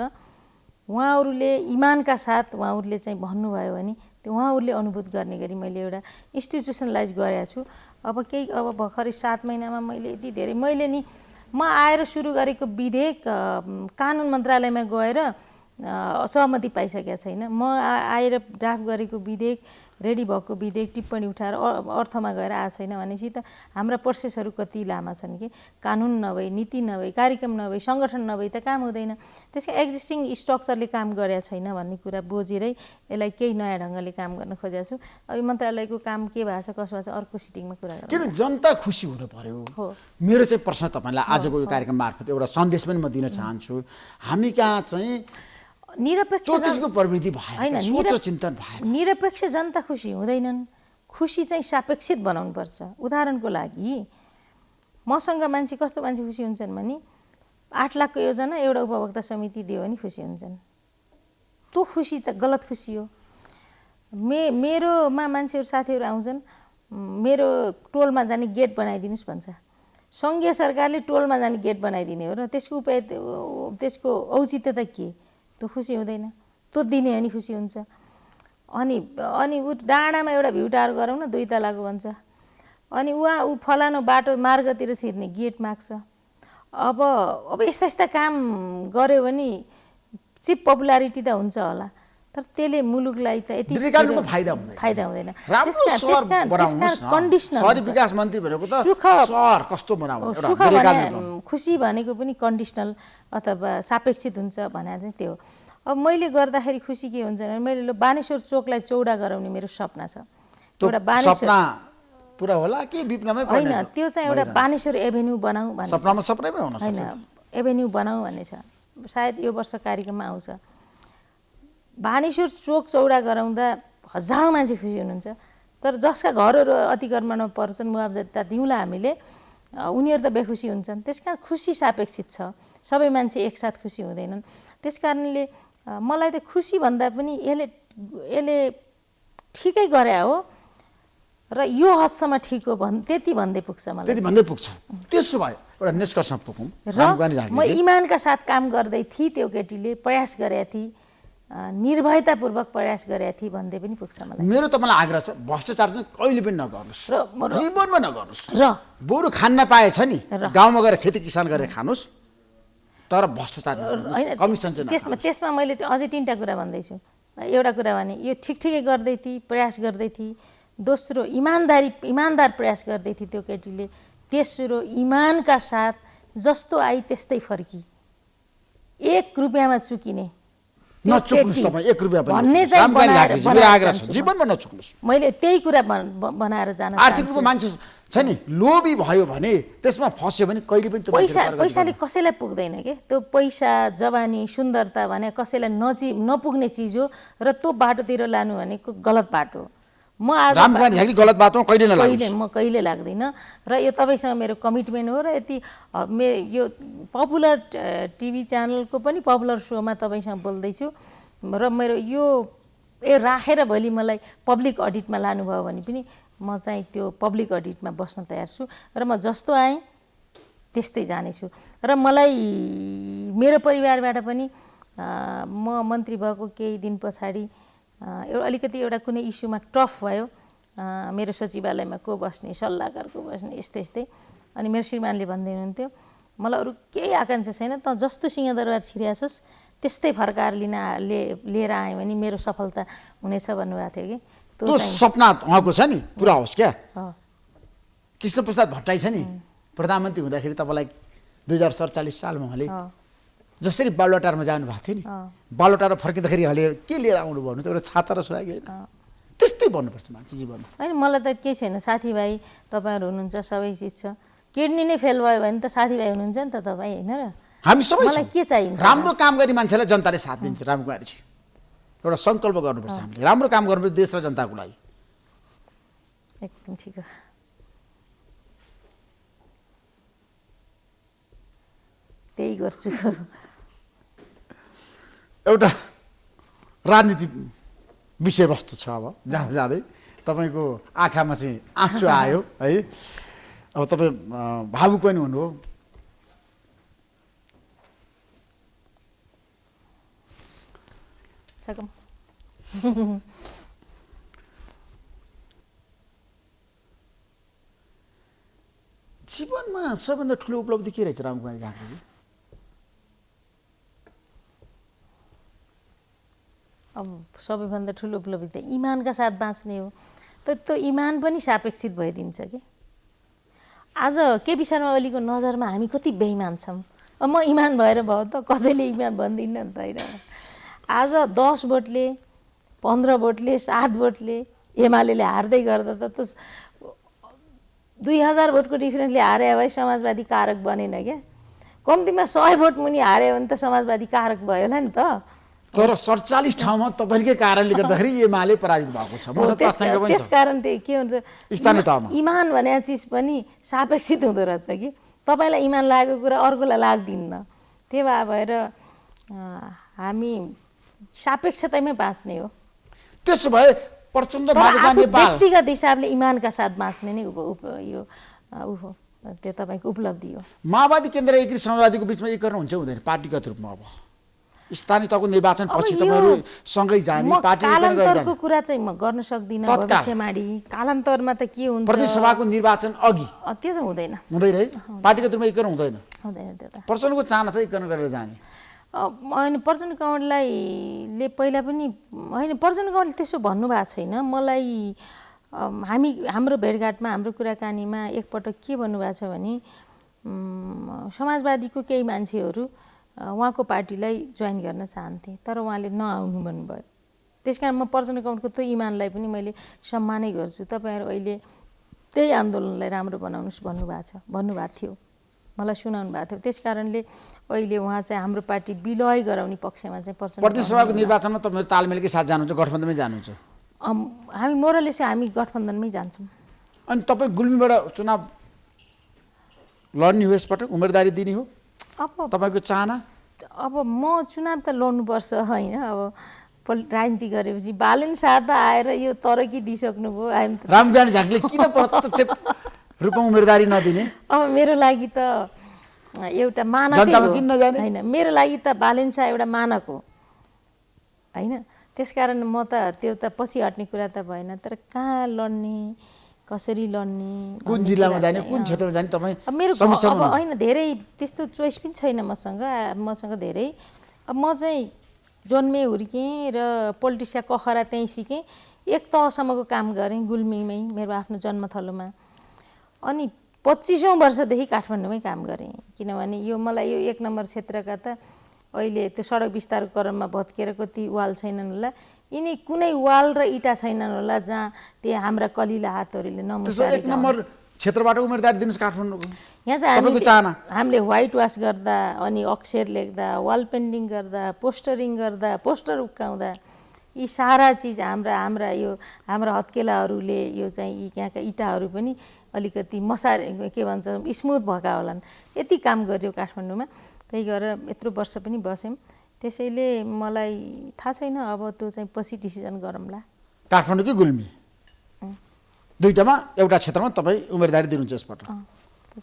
Speaker 8: उहाँहरूले इमानका साथ उहाँहरूले चाहिँ भन्नुभयो भने त्यो उहाँहरूले अनुभूत गर्ने गरी मैले एउटा इन्स्टिट्युसनलाइज गरेको छु। अब भर्खरै 7 महिनामा मैले यति धेरै मैले नि म आएर सुरु गरेको विधेयक कानुन मन्त्रालयमा गएर सहमति पाइसकेको छैन। म आएर ड्राफ्ट गरेको विधेयक रेडी भएको विधेयक टिप्पणी उठाएर अर्थमा गएर आएको छैन भनेपछि त हाम्रा प्रोसेसहरू कति लामा छन् कि कानुन नभई नीति नभई कार्यक्रम नभई सङ्गठन नभई त काम हुँदैन। त्यसकै एक्जिस्टिङ स्ट्रक्चरले काम गरेको छैन भन्ने कुरा बुझेरै यसलाई केही नयाँ ढङ्गले काम गर्न खोजेको छु। अब मन्त्रालयको काम के भएको छ कसो भएको छ अर्को सिटिङमा कुरा गरौँ।
Speaker 7: किनभने जनता खुसी हुनु पर्यो। मेरो चाहिँ प्रश्न तपाईँलाई आजको यो कार्यक्रम मार्फत एउटा सन्देश पनि म दिन चाहन्छु। हामी कहाँ चाहिँ
Speaker 8: निरपेक्ष
Speaker 7: प्रवृत्ति भएन, सोच र चिन्तन भएन।
Speaker 8: निरपेक्ष जनता खुसी हुँदैनन्। खुसी चाहिँ सापेक्षित बनाउनुपर्छ। उदाहरणको लागि मसँग मान्छे कस्तो मान्छे खुसी हुन्छन् भने 8 लाखको योजना एउटा उपभोक्ता समिति दियो भने खुसी हुन्छन्। त्यो खुसी त गलत खुसी हो। मेरोमा मान्छेहरू साथीहरू आउँछन्, मेरो टोलमा जाने गेट बनाइदिनुहोस् भन्छ। सङ्घीय सरकारले टोलमा जाने गेट बनाइदिने हो र त्यसको त्यसको औचित्य त के? त्यो खुसी हुँदैन। त्यो दिने हो नि खुसी हुन्छ। अनि ऊ डाँडामा एउटा भ्यू टावर गरौँ न 2 तलाको भन्छ। अनि ऊ फलानु बाटो मार्गतिर छिर्ने गेट माग्छ। अब यस्ता काम गर्यो भने चिप पपुलारिटी त हुन्छ होला, तर त्यसले मुलुकलाई त यति फाइदा हुँदैन।
Speaker 7: शहरी विकास मन्त्री भनेको त सहर कस्तो बनाउनु,
Speaker 8: सुख भने खुसी भनेको पनि कन्डिसनल अथवा सापेक्षित हुन्छ भने चाहिँ त्यो। अब मैले गर्दाखेरि खुसी के हुन्छ भने मैले बानेश्वर चोकलाई चौडा गराउने मेरो सपना छ।
Speaker 7: एउटा सपना पुरा होला कि विपनामै
Speaker 8: होइन, त्यो चाहिँ एउटा बानेश्वर एभेन्यू बनाऊ भन्ने
Speaker 7: सपनामा सपनामै हुन सक्छ।
Speaker 8: होइन, एभेन्यू बनाऊ भन्ने छ। सायद यो वर्ष कार्यक्रममा आउँछ। बानेश्वर चोक चौडा गराउँदा हजारौँ मान्छे खुसी हुनुहुन्छ, तर जसका घरहरू अतिक्रमणमा पर्छन् मुआवजा दिउँला हामीले, उनीहरू त बेखुसी हुन्छन्। त्यसकारण खुसी सापेक्षित छ। सबै मान्छे एकसाथ खुसी हुँदैनन्। त्यसकारणले मलाई त खुसी भन्दा पनि यसले ठिकै गरे हो र यो हदसम्म ठिक हो त्यति भन्दै पुग्छ मलाई।
Speaker 7: त्यति भन्दै पुग्छ। त्यसो भए एउटा निष्कर्षमा पुगौँ।
Speaker 8: म इमानका साथ काम गर्दै थिएँ, त्यो केटीले प्रयास गरेका थिए, निर्भयतापूर्वक प्रयास गरेका थिए भन्दै पनि पुग्छ मलाई।
Speaker 7: मेरो तपाईँलाई आग्रह छ, भ्रष्टाचार चाहिँ कहिले पनि नगर्नुहोस्, जीवनमा नगर्नुहोस्।
Speaker 8: र
Speaker 7: बरु खान पाएछ नि गाउँमा गएर खेती किसान गरेर खानुहोस्, तर भ्रष्टाचार कमिसन चाहिँ
Speaker 8: त्यसमा मैले अझै 3टा कुरा भन्दैछु। एउटा कुरा भने यो ठिकै गर्दै थिए, प्रयास गर्दै थिए। दोस्रो इमानदार प्रयास गर्दै थिए त्यो केटीले। तेस्रो इमानका साथ जस्तो आई त्यस्तै फर्की, 1 रुपियाँमा चुकिने
Speaker 7: नचुक्नुस् तपाईँ, 1 रुपियाँ पनि
Speaker 8: भन्ने चाहिँ
Speaker 7: आग्रह छ। जीवनमा नचुक्नुस्।
Speaker 8: मैले त्यही कुरा बनाएर जान
Speaker 7: आर्थिक रूपमा मान्छे छ नि लोभी भयो भने त्यसमा फस्यो भने कहिले पनि
Speaker 8: पैसाले कसैलाई पुग्दैन के। त्यो पैसा जवानी सुन्दरता भने कसैलाई नपुग्ने चिज हो र त्यो बाटोतिर लानु भनेको गलत बाटो। म आज
Speaker 7: गलत बाटोमा
Speaker 8: कहिले लाग्दैन र यो तपाईँसँग मेरो कमिटमेन्ट हो। र यति यो पपुलर टिभी च्यानलको पनि पपुलर सोमा तपाईँसँग बोल्दैछु र मेरो यो राखेर भोलि मलाई पब्लिक अडिटमा लानुभयो भने पनि म चाहिँ त्यो पब्लिक अडिटमा बस्न तयार छु र म जस्तो आएँ त्यस्तै जानेछु। र मलाई मेरो परिवारबाट पनि म मन्त्री भएको केही दिन पछाडि अलिकति एउटा कुनै इस्युमा टफ भयो, मेरो सचिवालयमा को बस्ने, सल्लाहकार को बस्ने, यस्तै। अनि मेरो श्रीमानले भन्दै हुनुहुन्थ्यो मलाई अरू केही आकाङ्क्षा छैन, त जस्तो सिंहदरबार छिरियाछस् त्यस्तै फर्काएर लिएर आएँ भने मेरो सफलता हुनेछ भन्नुभएको थियो कि।
Speaker 7: त्यो सपना उहाँको छ नि पुरा होस् क्या। कृष्णप्रसाद भट्टराई छ नि प्रधानमन्त्री हुँदाखेरि तपाईँलाई 2047 सालमा उहाँले जसरी बालुवाटारमा जानुभएको थियो नि, बालुवाटार फर्किँदाखेरि उहाँले के लिएर आउनु भन्नु त एउटा छाता र सुहागी होइन, त्यस्तै भन्नुपर्छ मान्छे जीवनमा।
Speaker 8: होइन मलाई त केही छैन, साथीभाइ तपाईँहरू हुनुहुन्छ, सबै चिज छ। किडनी नै फेल भयो भने त साथीभाइ हुनुहुन्छ नि त तपाईँ, होइन र?
Speaker 7: हामी सबै
Speaker 8: मलाई के चाहिन्छ?
Speaker 7: राम्रो काम गर्ने मान्छेलाई जनताले साथ दिन्छ। रामकुमारीजी एउटा सङ्कल्प गर्नुपर्छ हामीले, राम्रो काम गर्नुपर्छ देश र जनताको लागि।
Speaker 8: एकदम ठिक हो। त्यही गर्छु।
Speaker 7: एउटा राजनीति विषयवस्तु छ। अब जाँदै तपाईँको आँखामा चाहिँ आँसु आयो है। अब तपाईँ भावुक पनि हुनुभयो। जीवनमा सबैभन्दा ठुलो उपलब्धि के रहेछ रामकुमारी झाँक्रीजी?
Speaker 8: अब सबैभन्दा ठुलो उपलब्धि त इमानका साथ बाँच्ने हो। त्यो इमान पनि सापेक्षित भइदिन्छ कि आज केपी शर्मा ओलीको नजरमा हामी कति बेइमान छौँ। अब म इमान भएर भयो त कसैले इमान भन्दिनँ नि त होइन। आज 10 भोटले 15 भोटले 7 भोटले एमाले हार्दै गर्दा त 2000 भोटको डिफरेन्सले हारे भए समाजवादी कारक बनेन क्या। कम्तीमा 100 भोट मुनि हार्यो भने त समाजवादी कारक भयो होला नि त।
Speaker 7: तर 47 ठाउँमा तपाईँकै कारणले गर्दाखेरि एमाले पराजित भएको छ।
Speaker 8: त्यस कारण चाहिँ के हुन्छ
Speaker 7: स्थानीय तहमा
Speaker 8: इमान भन्ने चिज पनि सापेक्षित हुँदो रहेछ कि तपाईँलाई इमान लागेको कुरा अर्कोलाई लाग्दिन्न। त्यही भएर हामी सापेक्षतामै बाँच्ने हो।
Speaker 7: त्यसो भए प्रचण्ड माधेका नेपाल
Speaker 8: व्यक्तिगत हिसाबले इमानका साथ बाँच्ने नै यो हो त्यो तपाईँको उपलब्धि हो।
Speaker 7: माओवादी केन्द्र एकीकृत समाजवादीको बिचमा एकीकरण हुन्छ हुँदैन पार्टीगत रूपमा? अब स्थानीय तहको निर्वाचन पछि तपाईँहरू सँगै जाने पार्टी
Speaker 8: कालान्तरको कुरा चाहिँ म गर्न सक्दिनँ भविष्यमाडी। कालान्तरमा त के हुन्छ
Speaker 7: प्रदेश सभाको निर्वाचन अघि
Speaker 8: त्यो चाहिँ हुँदैन
Speaker 7: है पार्टीगत रूपमा एकीकरण हुँदैन
Speaker 8: त्यो त।
Speaker 7: प्रचण्डको चाहना चाहिँ एकीकरण गरेर जाने
Speaker 8: होइन प्रचण्ड कमलले पहिला पनि होइन प्रचण्ड कमलले त्यसो भन्नुभएको छैन मलाई। हाम्रो भेटघाटमा हाम्रो कुराकानीमा एकपटक के भन्नुभएको छ भने समाजवादीको केही मान्छेहरू उहाँको पार्टीलाई जोइन गर्न चाहन्थे तर उहाँले नआउनु भन्नुभयो। त्यस कारण म प्रचण्ड कमलको त्यो इमानलाई पनि मैले सम्मानै गर्छु। तपाईँहरू अहिले त्यही आन्दोलनलाई राम्रो बनाउनुहोस् भन्नुभएको थियो मलाई सुनाउनु भएको थियो। त्यस कारणले अहिले उहाँ चाहिँ हाम्रो पार्टी विलय गराउने पक्षमा चाहिँ
Speaker 7: प्रदेश सभाको निर्वाचनमा तपाईँहरू तालमेलकै साथ जानुहुन्छ गठबन्धनमै जानुहुन्छ?
Speaker 8: हामी मोरलेस हामी गठबन्धनमै जान्छौँ।
Speaker 7: अनि तपाईँ गुल्मीबाट चुनाव लड्ने हो यसपटक उम्मेदवारी दिने हो
Speaker 8: अब
Speaker 7: तपाईँको चाहना?
Speaker 8: अब म चुनाव त लड्नुपर्छ होइन। अब राजनीति गरेपछि बालेन शाह त आएर यो तरकी दिइसक्नुभयो।
Speaker 7: रामविहारी झाँक्रीले किन प्रत्यक्ष रूपमा उम्मेदवारी नदिने?
Speaker 8: अब मेरो लागि त एउटा मानक होइन। मेरो लागि त बालेन शाह एउटा मानक हो होइन। त्यसकारण म त त्यो त पछि हट्ने कुरा त भएन। तर कहाँ लड्ने कसरी लड्ने
Speaker 7: कुन जिल्लामा जाने कुन क्षेत्रमा जाने तपाईँ
Speaker 8: मेरो अब होइन धेरै त्यस्तो चोइस पनि छैन मसँग धेरै। अब म चाहिँ जन्मेँ हुर्केँ र पोलिटिसिया कखरा त्यहीँ सिकेँ। एक तहसम्मको काम गरेँ गुल्मीमै मेरो आफ्नो जन्मथलोमा। अनि 25औं वर्षदेखि काठमाडौँमै काम गरेँ किनभने यो मलाई यो 1 नम्बर क्षेत्रका त अहिले त्यो सडक विस्तारको क्रममा भत्किएर कति वाल छैनन् होला। यिनी कुनै वाल र इँटा छैनन् होला जहाँ त्यो हाम्रा कलिला हातहरूले नमुसारे
Speaker 7: 1 नम्बर क्षेत्रबाट उम्मेदवारी दिनुहोस् काठमाडौँको।
Speaker 8: यहाँ चाहिँ हामीले व्हाइट वास गर्दा अनि अक्षर लेख्दा वाल पेन्टिङ गर्दा पोस्टरिङ गर्दा पोस्टर उक्काउँदा यी सारा चिज हाम्रा यो हाम्रा हत्केलाहरूले यो चाहिँ यी यहाँका इँटाहरू पनि अलिकति के भन्छ स्मुथ भएका होलान्। यति काम गर्यो काठमाडौँमा। त्यही गरेर यत्रो वर्ष पनि बस्यौँ। त्यसैले मलाई थाहा छैन अब त्यो चाहिँ पछि डिसिजन गरौँला।
Speaker 7: काठमाडौँ कि गुल्मी दुईटामा एउटा क्षेत्रमा तपाईँ उम्मेदवारी दिनुहुन्छ यसपटक?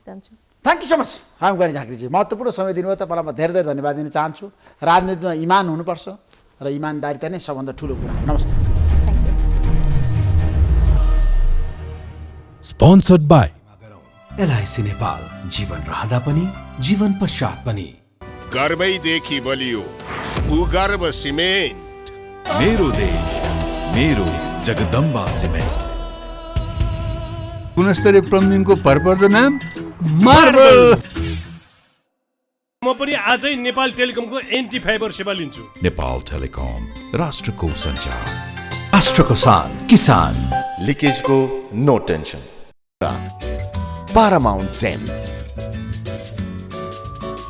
Speaker 8: जान्छु।
Speaker 7: Thank you so much Ramvihari झाँक्रीजी। महत्त्वपूर्ण समय दिनुभयो। तपाईँलाई म धेरै धेरै धन्यवाद दिन चाहन्छु। राजनीतिमा इमान हुनुपर्छ र इमानदारिता नै सबभन्दा ठुलो कुरा। नमस्कार।
Speaker 1: स्पोन्सर्ड बाई
Speaker 2: एलआईसी नेपाल जीवन रहँदा पनि जीवन पश्चात पनि।
Speaker 3: गर्वैदेखि बलियो भूगर्भ सिमेन्ट।
Speaker 1: मेरो देश मेरो जगदम्बा सिमेन्ट।
Speaker 4: गुणस्तरीय प्लम्बिङको भरपर्दो नाम मार्बल।
Speaker 5: म पनि आजै नेपाल टेलिकमको एन्टी फाइबर सेवा लिन्छु।
Speaker 1: नेपाल टेलिकम राष्ट्रको सञ्चार।
Speaker 2: राष्ट्रको शान किसान।
Speaker 6: लिकेजको नो टेन्सन। Paramount Sense